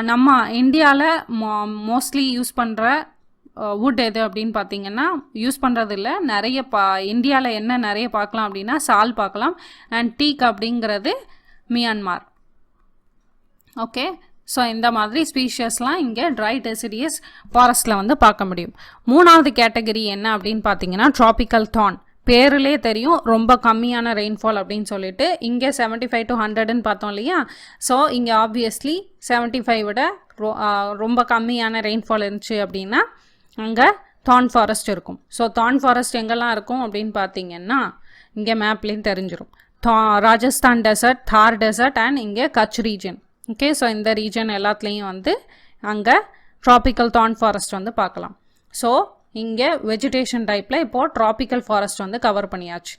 நம்ம இந்தியாவில் மோஸ்ட்லி யூஸ் பண்ணுற வுட் எது அப்படின்னு பார்த்தீங்கன்னா யூஸ் பண்ணுறது இல்லை, நிறைய இந்தியாவில் என்ன நிறைய பார்க்கலாம் அப்படின்னா சால் பார்க்கலாம், அண்ட் டீக் அப்படிங்கிறது மியான்மார். ஓகே, ஸோ இந்த மாதிரி ஸ்பீஷியஸ்லாம் இங்கே ட்ரை டெசிடியஸ் ஃபாரஸ்ட்டில் வந்து பார்க்க முடியும். மூணாவது கேட்டகரி என்ன அப்படின்னு பார்த்தீங்கன்னா ட்ராபிக்கல் தான். பேருலே தெரியும் ரொம்ப கம்மியான ரெயின்ஃபால் அப்படின்னு சொல்லிட்டு. இங்கே 75 to 100ன்னு பார்த்தோம் இல்லையா. ஸோ இங்கே ஆப்வியஸ்லி 75 விட ரொம்ப கம்மியான ரெயின்ஃபால் இருந்துச்சு அப்படின்னா அங்கே தான் ஃபாரஸ்ட் இருக்கும். ஸோ தான் ஃபாரஸ்ட் எங்கெல்லாம் இருக்கும் அப்படின்னு பார்த்தீங்கன்னா இங்கே மேப்லேயும் தெரிஞ்சிடும். ராஜஸ்தான் டெசர்ட், தார் டெசர்ட் அண்ட் இங்கே கட்ச் ரீஜன். ஓகே, ஸோ இந்த ரீஜன் எல்லாத்துலேயும் வந்து அங்கே ட்ராபிக்கல் தான் ஃபாரஸ்ட் வந்து பார்க்கலாம். ஸோ இங்கே வெஜிடேஷன் டைப்பில் இப்போது ட்ராபிக்கல் ஃபாரஸ்ட் வந்து கவர் பண்ணியாச்சு.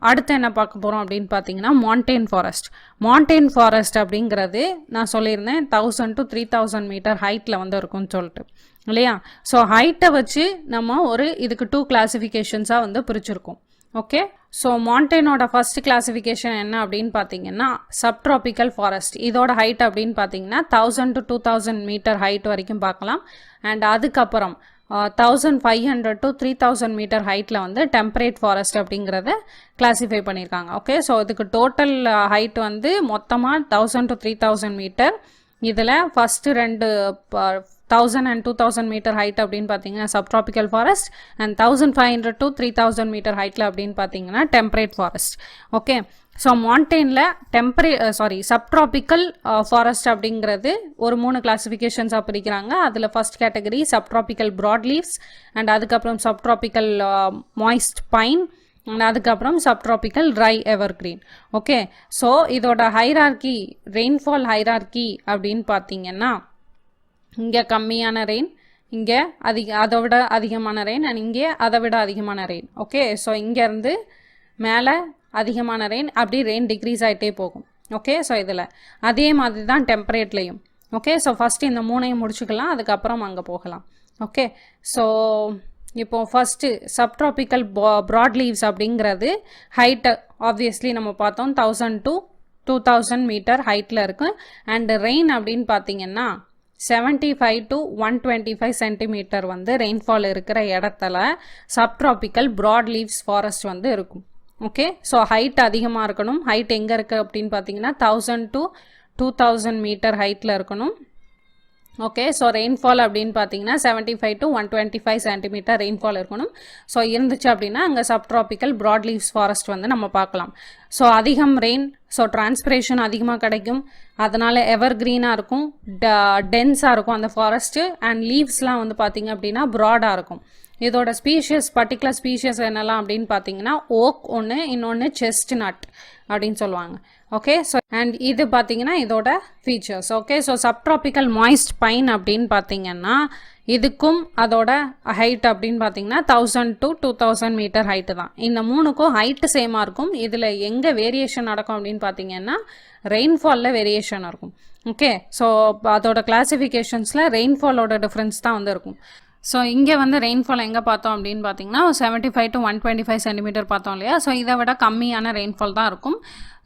அடுத்து என்ன பார்க்க போகிறோம் அப்படின்னு பார்த்தீங்கன்னா மான்டெயின் ஃபாரஸ்ட். மான்டெயின் ஃபாரஸ்ட் அப்படிங்கிறது நான் சொல்லியிருந்தேன் 1000 to 3000 மீட்டர் ஹைட்டில் வந்து இருக்கும்னு சொல்லிட்டு இல்லையா. ஸோ ஹைட்டை வச்சு நம்ம இதுக்கு 2 கிளாசிஃபிகேஷன்ஸாக வந்து பிரிச்சிருக்கோம். ஓகே, ஸோ மான்டெயினோட ஃபர்ஸ்ட் கிளாசிஃபிகேஷன் என்ன அப்படின்னு பார்த்தீங்கன்னா சப்ட்ராபிக்கல் ஃபாரஸ்ட். இதோட ஹைட் அப்படின்னு பார்த்தீங்கன்னா 1000 to 2000 மீட்டர் ஹைட் வரைக்கும் பார்க்கலாம். அண்ட் அதுக்கப்புறம் 1500 to 3000 மீட்டர் ஹைட்டில் வந்து டெம்பரேட் ஃபாரஸ்ட் அப்படிங்கிறத கிளாஸிஃபை பண்ணியிருக்காங்க. ஓகே, ஸோ இதுக்கு டோட்டல் ஹைட் வந்து மொத்தமாக 1000 to 3000 மீட்டர். இதில் ஃபஸ்ட்டு 1000 and 2000 மீட்டர் ஹைட் அப்படின்னு பார்த்தீங்கன்னா subtropical forest, and 1500 to 3000 metre ஹைட்டில் அப்படின்னு பார்த்தீங்கன்னா டெம்பரேட் ஃபாரஸ்ட். ஓகே, ஸோ மான்டெயினில் சப்ட்ராபிக்கல் ஃபாரஸ்ட் அப்படிங்கிறது ஒரு 3 கிளாஸிஃபிகேஷன்ஸாக பிரிக்கிறாங்க. அதில் first category subtropical broad leaves, and அதுக்கப்புறம் சப்ட்ராபிக்கல் மாய்ஸ்ட் பைன், அண்ட் அதுக்கப்புறம் subtropical dry evergreen. Okay, so இதோட ஹைரார்கி, ரெயின்ஃபால் ஹைரார்கி அப்படின்னு பார்த்தீங்கன்னா இங்கே கம்மியான ரெயின், இங்கே அதை விட அதிகமான ரெயின், அண்ட் இங்கே அதை விட அதிகமான ரெயின். ஓகே, ஸோ இங்கேருந்து மேலே அதிகமான ரெயின், அப்படி ரெயின் டிக்ரீஸ் ஆகிட்டே போகும். ஓகே, ஸோ இதில் அதே மாதிரி தான் டெம்பரேட்லேயும். ஓகே, ஸோ ஃபஸ்ட்டு இந்த 3ஐயும் முடிச்சுக்கலாம், அதுக்கப்புறம் அங்கே போகலாம். ஓகே, ஸோ இப்போது ஃபஸ்ட்டு சப்ட்ராபிக்கல் ப்ராட் லீவ்ஸ் அப்படிங்கிறது ஹைட்டு ஆப்வியஸ்லி நம்ம பார்த்தோம் 1000 to 2000 மீட்டர் ஹைட்டில் இருக்குது. அண்டு ரெயின் அப்படின்னு பார்த்தீங்கன்னா 75 to 125 சென்டிமீட்டர் வந்து ரெயின்ஃபால் இருக்கிற இடத்துல சப்ட்ராபிக்கல் ப்ராட் லீவ்ஸ் ஃபாரஸ்ட் வந்து இருக்கும். ஓகே, ஸோ ஹைட் அதிகமாக இருக்கணும். ஹைட் எங்கே இருக்குது அப்படின்னு பார்த்தீங்கன்னா 1000 to 2000 மீட்டர் ஹைட்டில் இருக்கணும். ஓகே, ஸோ ரெயின்ஃபால் அப்படின்னு பார்த்தீங்கன்னா 75 to 125 சென்டிமீட்டர் ரெயின்ஃபால் இருக்கணும். ஸோ இருந்துச்சு அப்படின்னா அங்கே சப்ட்ராபிக்கல் ப்ராட் லீவ்ஸ் ஃபாரஸ்ட் வந்து நம்ம பார்க்கலாம். ஸோ அதிகம் ரெயின், ஸோ டிரான்ஸ்பிரேஷன் அதிகமாக கிடைக்கும், அதனால் எவர் க்ரீனாக இருக்கும், டென்ஸாக இருக்கும் அந்த ஃபாரஸ்ட்டு. அண்ட் லீவ்ஸ்லாம் வந்து பார்த்திங்க அப்படின்னா ப்ராடாக இருக்கும். இதோட ஸ்பீஷியஸ், பர்டிகுலர் ஸ்பீஷியஸ் என்னெல்லாம் அப்படின்னு பார்த்தீங்கன்னா ஓக் ஒன்று, இன்னொன்று செஸ்ட்நட் அப்படின்னு சொல்லுவாங்க. ஓகே, ஸோ அண்ட் இது பார்த்தீங்கன்னா இதோட features. Okay, so subtropical moist pine அப்படின்னு பார்த்தீங்கன்னா இதுக்கும் அதோட ஹைட் அப்படின்னு பார்த்தீங்கன்னா 1000 to 2000 மீட்டர் ஹைட்டு தான். இந்த மூணுக்கும் ஹைட்டு சேமாக இருக்கும். இதில் எங்கே வேரியேஷன் நடக்கும் அப்படின்னு பார்த்தீங்கன்னா ரெயின்ஃபாலில் வேரியேஷன் இருக்கும். ஓகே, ஸோ அதோட கிளாசிஃபிகேஷன்ஸில் ரெயின்ஃபாலோட டிஃப்ரென்ஸ் தான் வந்து இருக்கும். ஸோ இங்கே வந்து ரெயின்ஃபால் எங்கே பார்த்தோம் அப்படின்னு பார்த்தீங்கன்னா 75 to 125 சென்டிமீட்டர் பார்த்தோம் இல்லையா. ஸோ இதை விட கம்மியான ரெயின்ஃபால் தான் இருக்கும்.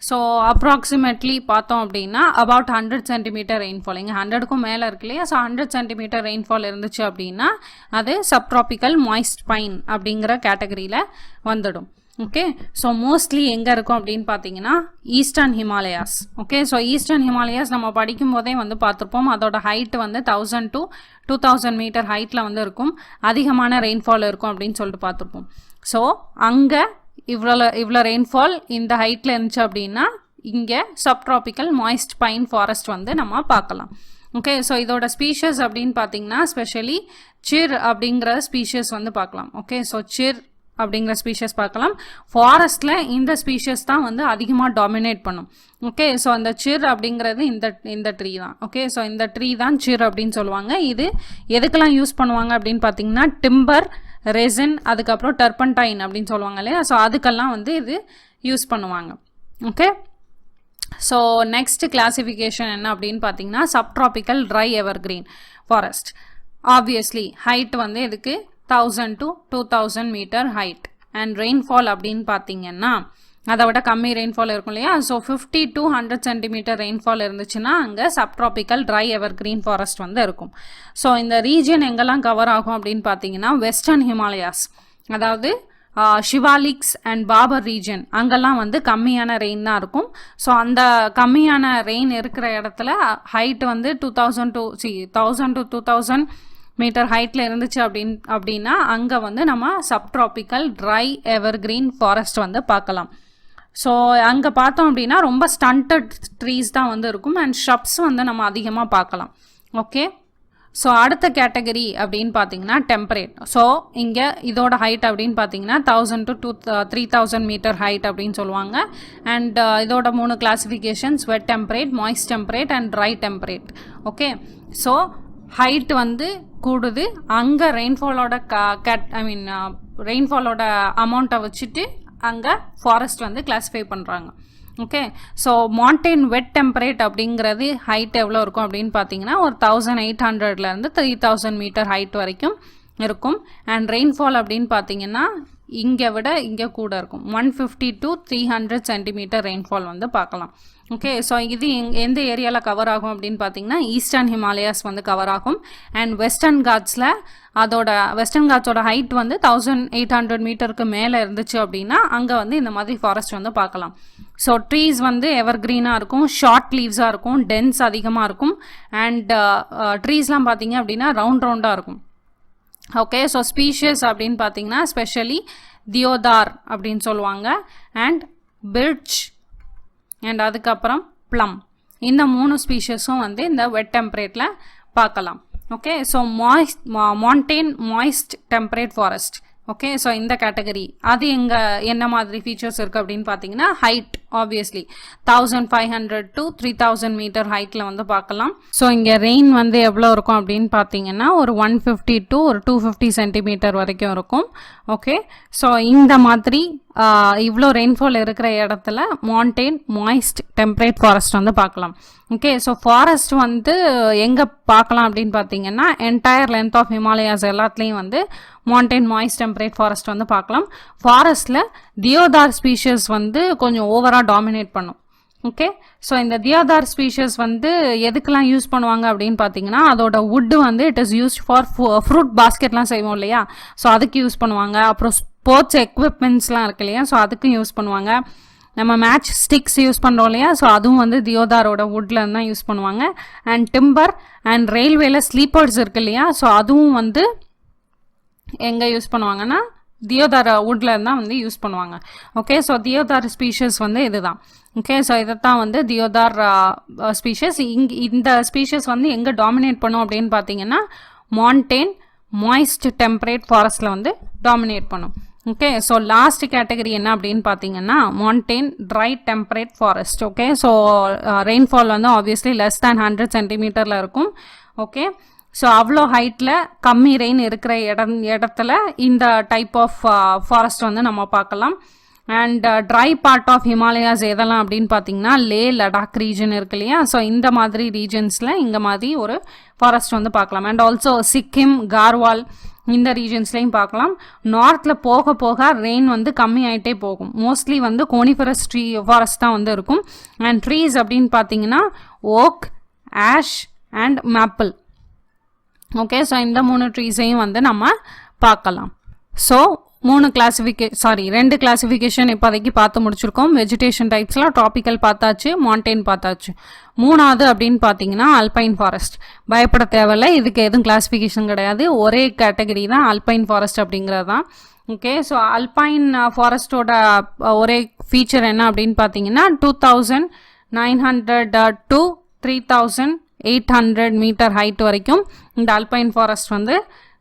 ஸோ அப்ராக்சிமேட்லி பார்த்தோம் அப்படின்னா அபவுட் 100 சென்டிமீட்டர் ரெயின்ஃபால், இங்கே 100க்கும் மேலே இருக்கு இல்லையா. ஸோ 100 சென்டிமீட்டர் ரெயின்ஃபால் இருந்துச்சு அப்படின்னா அது சப்ட்ராபிக்கல் மாய்ஸ்ட் பைன் அப்படிங்கிற கேட்டகரியில் வந்துடும். ஓகே, ஸோ மோஸ்ட்லி எங்கே இருக்கும் அப்படின்னு பார்த்தீங்கன்னா eastern Himalayas. Okay, so eastern Himalayas நம்ம படிக்கும் போதே வந்து பார்த்துருப்போம். அதோட ஹைட்டு வந்து 1000 to 2000 மீட்டர் ஹைட்டில் வந்து இருக்கும், அதிகமான ரெயின்ஃபால் இருக்கும் அப்படின்னு சொல்லிட்டு பார்த்துருப்போம். ஸோ அங்கே இவ்வளோ ரெயின்ஃபால் இந்த ஹைட்டில் இருந்துச்சு அப்படின்னா இங்கே சப்ட்ராபிக்கல் மாய்ஸ்ட் பைன் ஃபாரஸ்ட் வந்து நம்ம பார்க்கலாம். ஓகே, ஸோ இதோட ஸ்பீஷஸ் அப்படின்னு பார்த்தீங்கன்னா ஸ்பெஷலி சிர் அப்படிங்கிற ஸ்பீஷஸ் வந்து பார்க்கலாம். ஓகே, ஸோ சிர் அப்படிங்கிற ஸ்பீஷஸ் பார்க்கலாம். ஃபாரஸ்ட்டில் இந்த ஸ்பீஷஸ் தான் வந்து அதிகமாக டாமினேட் பண்ணும். ஓகே, ஸோ அந்த சிர் அப்படிங்கிறது இந்த ட்ரீ தான். ஓகே, ஸோ இந்த ட்ரீ தான் சிர் அப்படின்னு சொல்லுவாங்க. இது எதுக்கெல்லாம் யூஸ் பண்ணுவாங்க அப்படின்னு பார்த்தீங்கன்னா டிம்பர், ரெசின், அதுக்கப்புறம் டர்பன்டைன் அப்படின்னு சொல்லுவாங்க இல்லையா. ஸோ அதுக்கெல்லாம் வந்து இது யூஸ் பண்ணுவாங்க. ஓகே, ஸோ நெக்ஸ்ட் கிளாசிஃபிகேஷன் என்ன அப்படின்னு பார்த்தீங்கன்னா subtropical dry ever green forest. Obviously height வந்து இதுக்கு 1000 to 2000 metre height. And rainfall அப்படின்னு பார்த்தீங்கன்னா அதை விட கம்மி ரெயின்ஃபால் இருக்கும் இல்லையா. ஸோ 50 to 100 சென்டிமீட்டர் ரெயின்ஃபால் இருந்துச்சுன்னா அங்கே subtropical dry ever green forest வந்து இருக்கும். ஸோ இந்த ரீஜன் எங்கெல்லாம் கவர் ஆகும் அப்படின்னு பார்த்தீங்கன்னா வெஸ்டர்ன் ஹிமாலயாஸ், அதாவது ஷிவாலிக்ஸ் அண்ட் பாபர் ரீஜன், அங்கெல்லாம் வந்து கம்மியான ரெயின் தான் இருக்கும். ஸோ அந்த கம்மியான ரெயின் இருக்கிற இடத்துல ஹைட் வந்து 1000 to 2000 மீட்டர் ஹைட்டில் இருந்துச்சு அப்படின்னா அங்கே வந்து நம்ம subtropical dry ever green forest வந்து பார்க்கலாம். ஸோ அங்கே பார்த்தோம் அப்படின்னா ரொம்ப ஸ்டண்டட் ட்ரீஸ் தான் வந்து இருக்கும் அண்ட் ஷப்ஸ் வந்து நம்ம அதிகமாக பார்க்கலாம். ஓகே, ஸோ அடுத்த கேட்டகரி அப்படின்னு பார்த்தீங்கன்னா டெம்பரேட். ஸோ இங்கே இதோட ஹைட் அப்படின்னு பார்த்தீங்கன்னா 1000 to 3000 மீட்டர் ஹைட் அப்படின்னு சொல்லுவாங்க. அண்ட் இதோட 3 classifications wet temperate, moist temperate and dry temperate. Okay, so height வந்து கூடுது, அங்கே ரெயின்ஃபாலோட ரெயின்ஃபாலோட அமௌண்ட்டை வச்சுட்டு அங்கே ஃபாரஸ்ட் வந்து கிளாஸிஃபை பண்ணுறாங்க. ஓகே, ஸோ மாண்டெயின் வெட் டெம்பரேட் அப்படிங்கிறது ஹைட் எவ்வளோ இருக்கும் அப்படின்னு பார்த்தீங்கன்னா ஒரு 1800 3000 மீட்டர் ஹைட் வரைக்கும் இருக்கும். அண்ட் ரெயின்ஃபால் அப்படின்னு பார்த்தீங்கன்னா இங்கே விட இங்கே கூட இருக்கும், 150 to 300 சென்டிமீட்டர் ரெயின்ஃபால் வந்து பார்க்கலாம். ஓகே, ஸோ இது எந்த ஏரியாவில் கவர் ஆகும் அப்படின்னு பார்த்தீங்கன்னா ஈஸ்டர்ன் ஹிமாலயாஸ் வந்து கவர் ஆகும். அண்ட் வெஸ்டர்ன் காட்ஸோட ஹைட் வந்து 1800 மீட்டருக்கு மேலே இருந்துச்சு அப்படின்னா அங்கே வந்து இந்த மாதிரி ஃபாரஸ்ட் வந்து பார்க்கலாம். ஸோ ட்ரீஸ் வந்து எவர் க்ரீனாக இருக்கும், ஷார்ட் லீவ்ஸாக இருக்கும், டென்ஸ் அதிகமாக இருக்கும். அண்ட் ட்ரீஸ்லாம் பார்த்தீங்க அப்படின்னா ரவுண்டாக இருக்கும். ஓகே, ஸோ ஸ்பீஷியஸ் அப்படின்னு பார்த்தீங்கன்னா ஸ்பெஷலி தியோதார் அப்படின்னு சொல்லுவாங்க, அண்ட் பிர்ச், அண்ட் அதுக்கப்புறம் ப்ளம். இந்த 3 ஸ்பீஷஸும் வந்து இந்த வெட் டெம்பரேட்டில் பார்க்கலாம். Okay, so montane moist temperate forest. Okay, so இந்த கேட்டகரி அது என்ன மாதிரி ஃபீச்சர்ஸ் இருக்குது அப்படின்னு பார்த்தீங்கன்னா ஹைட் ஆப்வியஸ்லி 1500 to 3000 மீட்டர் ஹைட்டில் வந்து பார்க்கலாம். ஸோ இங்கே ரெயின் வந்து எவ்வளோ இருக்கும் அப்படின்னு பார்த்தீங்கன்னா ஒரு 150 to ஒரு 250 சென்டிமீட்டர் வரைக்கும் இருக்கும். ஓகே, ஸோ இந்த மாதிரி இவ்வளோ ரெயின்ஃபால் இருக்கிற இடத்துல மாண்டெயின் மாய்ஸ்ட் டெம்பரேட் ஃபாரஸ்ட் வந்து பார்க்கலாம். ஓகே, ஸோ ஃபாரஸ்ட் வந்து எங்கே பார்க்கலாம் அப்படின்னு பார்த்தீங்கன்னா என்டையர் லென்த் ஆஃப் ஹிமாலயாஸ் எல்லாத்துலேயும் வந்து மாண்டெயின் மாய்ஸ்ட் டெம்பரேட் ஃபாரஸ்ட் வந்து பார்க்கலாம். ஃபாரஸ்ட்டில் தியோதார் ஸ்பீஷஸ் வந்து கொஞ்சம் ஓவராக டாமினேட் பண்ணும். ஓகே, ஸோ இந்த தியோதார் ஸ்பீஷஸ் வந்து எதுக்கெல்லாம் யூஸ் பண்ணுவாங்க அப்படின்னு பார்த்தீங்கன்னா அதோட வுட்டு வந்து it is used for fruit பாஸ்கெட்லாம் செய்வோம் இல்லையா, ஸோ அதுக்கு யூஸ் பண்ணுவாங்க. அப்புறம் ஸ்போர்ட்ஸ் எக்யூப்மெண்ட்ஸ்லாம் இருக்கு இல்லையா, ஸோ அதுக்கும் யூஸ் பண்ணுவாங்க. நம்ம மேட்ச் ஸ்டிக்ஸ் யூஸ் பண்ணுறோம் இல்லையா, ஸோ அதுவும் வந்து தியோதாரோட வுட்ல தான் யூஸ் பண்ணுவாங்க. அண்ட் டிம்பர் அண்ட் ரயில்வேல ஸ்லீப்பர்ஸ் இருக்கு இல்லையா, ஸோ அதுவும் வந்து எங்கே யூஸ் பண்ணுவாங்கன்னா தியோதார் வுட்ல தான் வந்து யூஸ் பண்ணுவாங்க. ஓகே, ஸோ தியோதார் ஸ்பீஷஸ் வந்து இதுதான். ஓகே, ஸோ இதைத்தான் வந்து தியோதார் ஸ்பீஷஸ். இந்த ஸ்பீஷஸ் வந்து எங்கே டாமினேட் பண்ணும் அப்படின்னு பார்த்தீங்கன்னா மாண்டெயின் மாய்ஸ்ட் டெம்பரேட் ஃபாரஸ்ட்டில் வந்து டாமினேட் பண்ணும். ஓகே, ஸோ லாஸ்ட் கேட்டகரி என்ன அப்படின்னு பார்த்தீங்கன்னா montane dry temperate forest. Okay, so rainfall வந்து ஆப்வியஸ்லி லெஸ் தேன் 100 சென்டிமீட்டரில் இருக்கும். ஓகே, ஸோ அவ்வளோ ஹைட்டில் கம்மி ரெயின் இருக்கிற இடத்துல இந்த டைப் ஆஃப் ஃபாரஸ்ட் வந்து நம்ம பார்க்கலாம். And dry part of Himalayas எதெல்லாம் அப்படின்னு பார்த்தீங்கன்னா லே லடாக் ரீஜன் இருக்கு இல்லையா, ஸோ இந்த மாதிரி ரீஜன்ஸில் இந்த மாதிரி ஒரு ஃபாரஸ்ட் வந்து பார்க்கலாம். அண்ட் ஆல்சோ சிக்கிம், கார்வால் இந்த ரீஜன்ஸ்லையும் பார்க்கலாம். நார்த்தில் போக போக ரெயின் வந்து கம்மி ஆகிட்டே போகும். மோஸ்ட்லி வந்து கோனிஃபரஸ் ஃபாரஸ்ட் தான் வந்து இருக்கும். அண்ட் ட்ரீஸ் அப்படின்னு பார்த்தீங்கன்னா okay, ash and maple. Okay, so இந்த 3 ட்ரீஸையும் வந்து நம்ம பார்க்கலாம். ஸோ 2 கிளாசிஃபிகேஷன் இப்போதைக்கு பார்த்து முடிச்சிருக்கோம். வெஜிடேஷன் டைப்ஸில் ட்ராபிக்கல் பார்த்தாச்சு, மாண்டெயின் பார்த்தாச்சு. 3வது அப்படின்னு பார்த்தீங்கன்னா அல்பைன் ஃபாரஸ்ட். பயப்பட தேவையில்லை, இதுக்கு எதுவும் கிளாசிஃபிகேஷன் கிடையாது, ஒரே கேட்டகரி தான் அல்பைன் ஃபாரஸ்ட் அப்படிங்கிறது தான். ஓகே, ஸோ அல்பைன் ஃபாரஸ்டோட ஒரே ஃபீச்சர் என்ன அப்படின்னு பார்த்தீங்கன்னா 2900 to 3800 மீட்டர் ஹைட் வரைக்கும் இந்த அல்பைன் ஃபாரஸ்ட் வந்து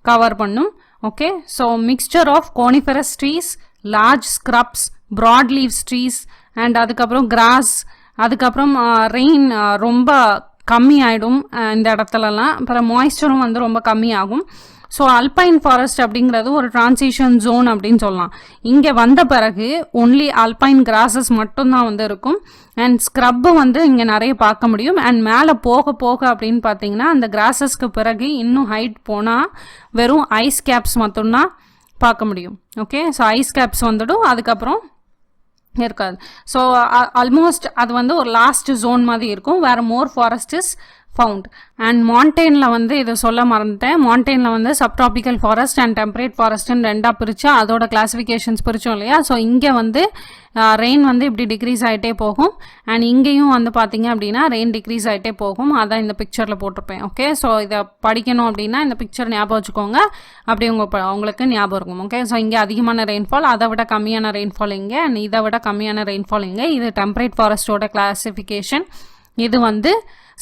கவர் பண்ணும். Okay, so mixture of coniferous trees, large scrubs, broad leaves trees and அதுக்கப்புறம் கிராஸ். அதுக்கப்புறம் ரெயின் ரொம்ப கம்மி ஆகிடும் இந்த இடத்துலலாம். அப்புறம் மாய்ஸ்சரும் வந்து ரொம்ப கம்மியாகும். ஸோ அல்பைன் ஃபாரஸ்ட் அப்படிங்கிறது ஒரு டிரான்சிஷன் ஜோன் அப்படின்னு சொல்லலாம். இங்கே வந்த பிறகு ஒன்லி அல்பைன் கிராசஸ் மட்டும்தான் வந்து இருக்கும். அண்ட் ஸ்க்ரப்பு வந்து இங்கே நிறைய பார்க்க முடியும். அண்ட் மேலே போக போக அப்படின்னு பார்த்தீங்கன்னா அந்த கிராசஸ்க்கு பிறகு இன்னும் ஹைட் போனால் வெறும் ஐஸ் கேப்ஸ் மட்டும்தான் பார்க்க முடியும். ஓகே, ஸோ ஐஸ் கேப்ஸ் வந்துடும், அதுக்கப்புறம் இருக்காது. ஸோ ஆல்மோஸ்ட் அது வந்து ஒரு லாஸ்ட் ஜோன் மாதிரி இருக்கும், வேறு மோர் ஃபாரஸ்ட் இஸ் ஃபவுண்ட். அண்ட் மாண்டெயினில் வந்து இதை சொல்ல மறந்துட்டேன். மாண்டெயினில் வந்து சப்ட்ராபிக்கல் ஃபாரஸ்ட் அண்ட் டெம்பரேட் ஃபாரஸ்ட்னு 2ஆக பிரித்து அதோட கிளாஸிஃபிகேஷன்ஸ் பிரித்தோம் இல்லையா. ஸோ இங்கே வந்து ரெயின் வந்து இப்படி டிக்ரீஸ் ஆகிட்டே போகும். அண்ட் இங்கேயும் வந்து பார்த்தீங்க அப்படின்னா ரெயின் டிக்ரீஸ் ஆகிட்டே போகும். அதான் இந்த பிக்சரில் போட்டிருப்பேன். ஓகே, ஸோ இதை படிக்கணும் அப்படின்னா இந்த பிக்சர் ஞாபகம் வச்சுக்கோங்க, அப்படி உங்களுக்கு ஞாபகம் இருக்கும். ஓகே, ஸோ இங்கே அதிகமான ரெயின்ஃபால், அதை விட கம்மியான ரெயின்ஃபால் இங்கே, அண்ட் இதை விட கம்மியான ரெயின்ஃபால் இங்கே. இது டெம்பரேட் ஃபாரஸ்ட்டோட கிளாஸிஃபிகேஷன், இது வந்து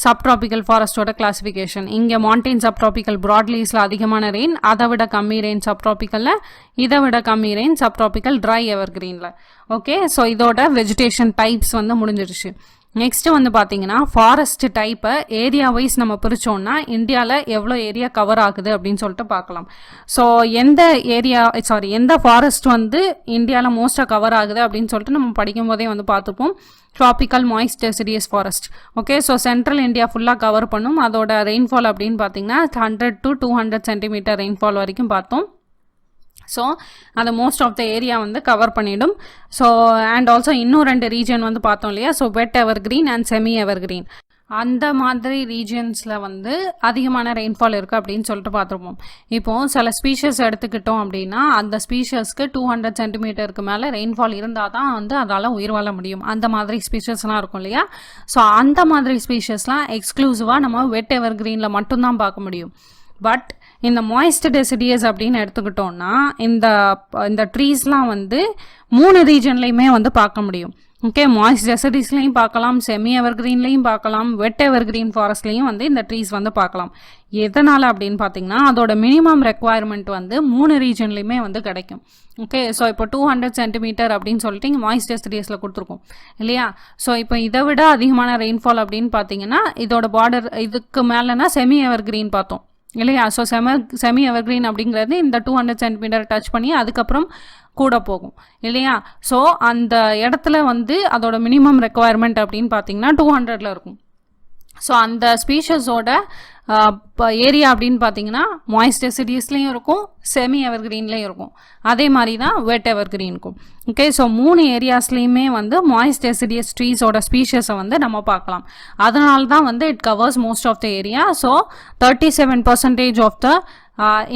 சப்ட்ராபிக்கல் ஃபாரஸ்ட்டோட கிளாஸிஃபிகேஷன். இங்கே மாண்டெயின் சப்ட்ராபிக்கல் ப்ராட்லீஸில் அதிகமான ரெயின், அதை விட கம்மி ரெயின் சப்ட்ராபிக்கலில், இதை விட கம்மி ரெயின் சப்ட்ராபிக்கல் ட்ரை எவர் கிரீனில். ஓகே, ஸோ இதோட வெஜிடேஷன் டைப்ஸ் வந்து முடிஞ்சிருச்சு. நெக்ஸ்ட் வந்து பார்த்தீங்கன்னா ஃபாரஸ்ட் டைப்பை ஏரியா வைஸ் நம்ம பிரித்தோம்னா இந்தியாவில் எவ்வளோ ஏரியா கவர் ஆகுது அப்படின்னு சொல்லிட்டு பார்க்கலாம். ஸோ எந்த ஃபாரஸ்ட் வந்து இந்தியாவில் மோஸ்ட்டாக கவர் ஆகுது அப்படின்னு சொல்லிட்டு நம்ம படிக்கும் போதே வந்து பார்த்துப்போம். Tropical moist deciduous forest. Okay, so central India ஃபுல்லாக கவர் பண்ணும். அதோட ரெயின்ஃபால் அப்படின்னு பார்த்தீங்கன்னா 100 to 200 சென்டிமீட்டர் ரெயின்ஃபால் வரைக்கும் பார்த்தோம். ஸோ அது மோஸ்ட் ஆஃப் த ஏரியா வந்து கவர் பண்ணிடும். ஸோ அண்ட் ஆல்சோ இன்னும் 2 ரீஜன் வந்து பார்த்தோம் இல்லையா, so wet ever green and semi ever green. அந்த மாதிரி ரீஜன்ஸில் வந்து அதிகமான ரெயின்ஃபால் இருக்குது அப்படின்னு சொல்லிட்டு பார்த்துருப்போம். இப்போது சில ஸ்பீஷஸ் எடுத்துக்கிட்டோம் அப்படின்னா அந்த ஸ்பீஷஸ்க்கு 200 சென்டிமீட்டருக்கு மேலே ரெயின்ஃபால் இருந்தால் தான் வந்து அதால் உயிர் வாழ முடியும். அந்த மாதிரி ஸ்பீஷஸ்லாம் இருக்கும் இல்லையா. ஸோ அந்த மாதிரி ஸ்பீஷஸ்லாம் எக்ஸ்க்ளூசிவாக நம்ம வெட் எவர் கிரீனில் மட்டும்தான் பார்க்க முடியும். பட் இந்த மாய்ஸ்ட் டெசிடியஸ் அப்படின்னு எடுத்துக்கிட்டோம்னா இந்த ட்ரீஸ்லாம் வந்து 3 ரீஜன்லையுமே வந்து பார்க்க முடியும். ஓகே, மாய்ஸ்ட் டெசர்ட்ஸ்லையும் பார்க்கலாம், செமி எவர்கிரீன்லையும் பார்க்கலாம், வெட் எவர்கிரீன் ஃபாரஸ்ட்லையும் வந்து இந்த ட்ரீஸ் வந்து பார்க்கலாம். எதனால் அப்படின்னு பார்த்தீங்கன்னா அதோட மினிமம் ரெக்குவயர்மெண்ட் வந்து 3 ரீஜன்லையுமே வந்து கிடைக்கும். ஓகே, ஸோ இப்போ 200 சென்டிமீட்டர் அப்படின்னு சொல்லிட்டு இங்கே மாய்ஸ்ட் டெசர்ட்ஸில் கொடுத்துருக்கோம் இல்லையா. ஸோ இப்போ இதை விட அதிகமான ரெயின்ஃபால் அப்படின்னு பார்த்தீங்கன்னா இதோட பார்டர் இதுக்கு மேலேனா செமி எவர்கிரீன் பார்த்தோம் இல்லையா. ஸோ செமி எவர்கிரீன் அப்படிங்கிறது இந்த 200 சென்டிமீட்டர் டச் பண்ணி அதுக்கப்புறம் கூட போகும் இல்லையா. ஸோ அந்த இடத்துல வந்து அதோட மினிமம் ரெக்குவயர்மெண்ட் அப்படின்னு பார்த்தீங்கன்னா 200ல் இருக்கும். ஸோ அந்த ஸ்பீஷஸோட ஏரியா அப்படின்னு பார்த்தீங்கன்னா மாய்ஸ்ட் டெசர்ட்ஸ்லையும் இருக்கும், செமி எவர்கிரீன்லேயும் இருக்கும். அதே மாதிரி தான் வெட் எவர்கிரீனுக்கும். ஓகே, ஸோ 3 ஏரியாஸ்லேயுமே வந்து மாய்ஸ்ட் டெசர்ட்ஸ் ட்ரீஸோட ஸ்பீஷஸை வந்து நம்ம பார்க்கலாம். அதனால தான் வந்து it covers most of the area. So 37% of the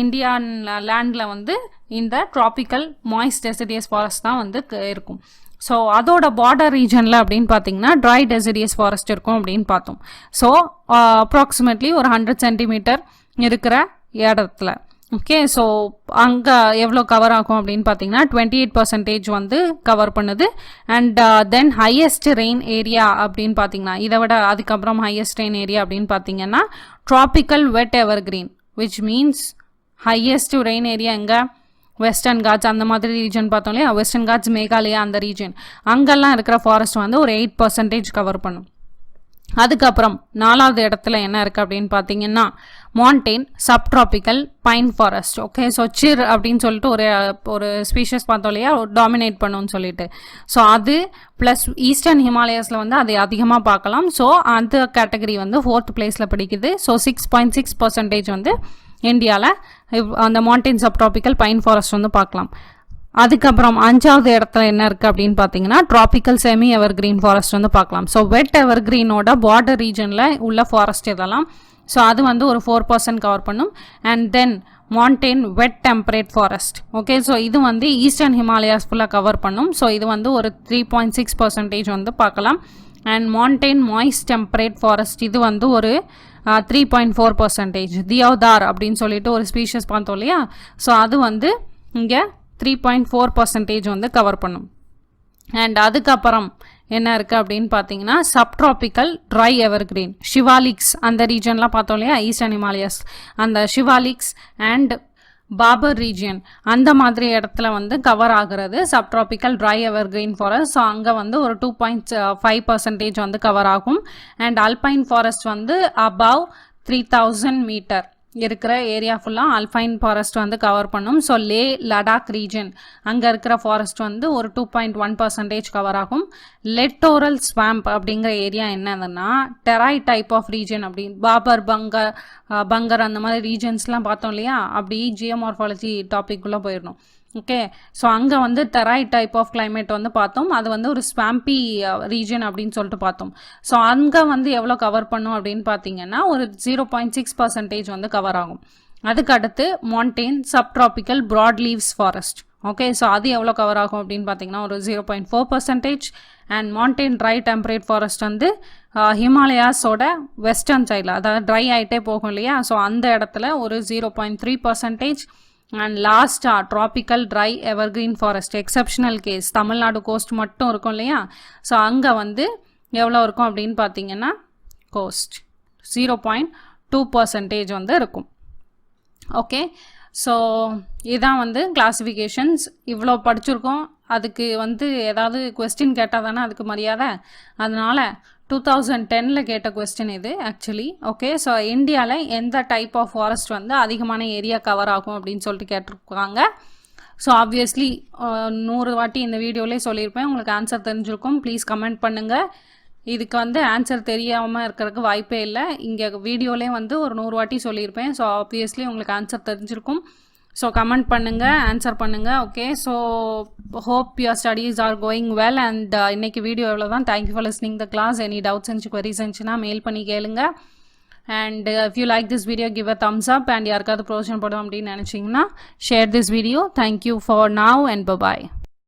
Indian லேண்டில் வந்து இந்த ட்ராபிக்கல் மாய்ஸ்ட் டெசர்டியஸ் ஃபாரஸ்ட் தான் வந்து இருக்கும். ஸோ அதோட பார்டர் ரீஜனில் அப்படின்னு பார்த்தீங்கன்னா ட்ரை டெசர்டியஸ் ஃபாரஸ்ட் இருக்கும் அப்படின்னு பார்த்தோம். ஸோ அப்ராக்சிமேட்லி ஒரு 100 சென்டிமீட்டர் இருக்கிற இடத்துல. ஓகே, ஸோ அங்கே எவ்வளோ கவர் ஆகும் அப்படின்னு பார்த்தீங்கன்னா 28% வந்து கவர் பண்ணுது. And then highest rain area அப்படின்னு பார்த்தீங்கன்னா இதை விட அதுக்கப்புறம் ஹையஸ்ட் ரெயின் ஏரியா அப்படின்னு பார்த்தீங்கன்னா tropical wet evergreen, which means highest rain area எங்கே வெஸ்டர்ன் காட்ஸ் அந்த மாதிரி ரீஜன் பார்த்தோம் இல்லையா. வெஸ்டர்ன் காட்ஸ், மேகாலயா அந்த ரீஜன் அங்கெல்லாம் இருக்கிற ஃபாரஸ்ட் வந்து ஒரு 8% கவர் பண்ணும். அதுக்கப்புறம் 4வது இடத்துல என்ன இருக்குது அப்படின்னு பார்த்தீங்கன்னா montane subtropical pine forest. Okay, so chir அப்படின்னு சொல்லிட்டு ஒரு ஸ்பீஷஸ் பார்த்தோம் இல்லையா, டாமினேட் பண்ணுன்னு சொல்லிட்டு. ஸோ அது ப்ளஸ் ஈஸ்டர்ன் ஹிமாலயாஸில் வந்து அதை அதிகமாக பார்க்கலாம். ஸோ அந்த கேட்டகரி வந்து 4th பிளேஸில் பிடிக்குது. ஸோ 6.6% வந்து இந்தியாவில் அந்த மான்டெயின் சப்ட்ராபிக்கல் பைன் ஃபாரஸ்ட் வந்து பார்க்கலாம். அதுக்கப்புறம் 5வது இடத்துல என்ன இருக்குது அப்படின்னு பார்த்தீங்கன்னா ட்ராபிக்கல் செமி எவர்கிரீன் ஃபாரஸ்ட் வந்து பார்க்கலாம். ஸோ வெட் எவர்கிரீனோட பார்டர் ரீஜனில் உள்ள ஃபாரஸ்ட் இதெல்லாம். ஸோ அது வந்து ஒரு 4% கவர் பண்ணும். And then montane wet temperate forest. Okay, so இது வந்து ஈஸ்டர்ன் ஹிமாலயாஸ் ஃபுல்லாக கவர் பண்ணும். ஸோ இது வந்து ஒரு 3.6% வந்து பார்க்கலாம். And montane moist temperate forest இது வந்து ஒரு 3.4%. தியோதார் அப்படின்னு சொல்லிட்டு ஒரு ஸ்பீஷஸ் பார்த்தோம் இல்லையா. ஸோ அது வந்து இங்கே 3.4% வந்து கவர் பண்ணும். அண்ட் அதுக்கப்புறம் என்ன இருக்குது அப்படின்னு பார்த்தீங்கன்னா சப்ட்ராபிக்கல் ட்ரை எவர்கிரீன் ஷிவாலிக்ஸ் அந்த ரீஜன்லாம் பார்த்தோம் இல்லையா, ஈஸ்டர்ன் ஹிமாலயாஸ் அந்த ஷிவாலிக்ஸ் அண்ட் பாபர் ரீஜியன் அந்த மாதிரி இடத்துல வந்து கவர் ஆகுறது subtropical dry evergreen forest. So அங்கே வந்து ஒரு 2.5% வந்து கவர் ஆகும். அண்ட் அல்பைன் ஃபாரஸ்ட் வந்து அபவ் 3000 மீட்டர் இருக்கிற ஏரியா ஃபுல்லாக அல்பைன் ஃபாரஸ்ட் வந்து கவர் பண்ணும். ஸோ லே லடாக் ரீஜன் அங்கே இருக்கிற ஃபாரஸ்ட் வந்து ஒரு 2.1% கவர் ஆகும். லெட்டோரல் ஸ்வாம்ப் அப்படிங்கிற ஏரியா என்னதுன்னா டெராய் டைப் ஆஃப் ரீஜன் அப்படின்னு பாபர் பங்கர் அந்த மாதிரி ரீஜன்ஸ்லாம் பார்த்தோம் இல்லையா. அப்படி ஜியோமார்ஃபாலஜி டாபிக்குள்ளே போயிடணும். ஓகே, ஸோ அங்கே வந்து டெராய் டைப் ஆஃப் கிளைமேட் வந்து பார்த்தோம். அது வந்து ஒரு ஸ்வாம்பி ரீஜன் அப்படின்னு சொல்லிட்டு பார்த்தோம். ஸோ அங்கே வந்து எவ்வளோ கவர் பண்ணும் அப்படின்னு பார்த்தீங்கன்னா ஒரு 0.6% வந்து கவர் ஆகும். அதுக்கு அடுத்து montane subtropical broad leaves forest. Okay, so அது எவ்வளோ கவர் ஆகும் அப்படின்னு பார்த்தீங்கன்னா ஒரு 0.4%. And montane dry temperate forest வந்து ஹிமாலயாஸோட வெஸ்டர்ன் சைடில் அதாவது ட்ரை ஆகிட்டே போகும் இல்லையா. ஸோ அந்த இடத்துல ஒரு 0.3%. அண்ட் லாஸ்ட்டாக tropical dry evergreen forest exceptional case Tamil Nadu coast மட்டும் இருக்கும் இல்லையா. ஸோ அங்கே வந்து எவ்வளோ இருக்கும் அப்படின்னு பார்த்தீங்கன்னா கோஸ்ட் 0.2% வந்து இருக்கும். ஓகே, ஸோ இதான் வந்து கிளாஸிஃபிகேஷன்ஸ். இவ்வளோ படிச்சிருக்கோம். அதுக்கு வந்து ஏதாவது கொஸ்டின் கேட்டால் தானே அதுக்கு மரியாதை. அதனால் 2010 கேட்ட கொஸ்டின் இது ஆக்சுவலி. ஓகே, ஸோ இந்தியாவில் எந்த டைப் ஆஃப் ஃபாரஸ்ட் வந்து அதிகமான ஏரியா கவர் ஆகும் அப்படின்னு சொல்லிட்டு கேட்டிருக்காங்க. ஸோ ஆப்வியஸ்லி 100 வாட்டி இந்த வீடியோலேயே சொல்லியிருப்பேன். உங்களுக்கு ஆன்சர் தெரிஞ்சிருக்கும். ப்ளீஸ் கமெண்ட் பண்ணுங்கள். இதுக்கு வந்து ஆன்சர் தெரியாமல் இருக்கிறதுக்கு வாய்ப்பே இல்லை. இங்கே வீடியோலேயே வந்து ஒரு 100 வாட்டி சொல்லியிருப்பேன். ஸோ ஆப்வியஸ்லி உங்களுக்கு ஆன்சர் தெரிஞ்சிருக்கும். ஸோ கமெண்ட் பண்ணுங்கள், ஆன்சர் பண்ணுங்கள். Okay, so hope your studies are going well. And இன்னைக்கு வீடியோ எவ்வளோ தான். Thank you for listening the class. Any doubts and queries இருந்துச்சுன்னா மெயில் பண்ணி கேளுங்க. And if you like this video give a thumbs up. And யாருக்காவது ப்ரோஜனப்படும் அப்படின்னு நினச்சிங்கன்னா share this video. Thank you for now and bye bye.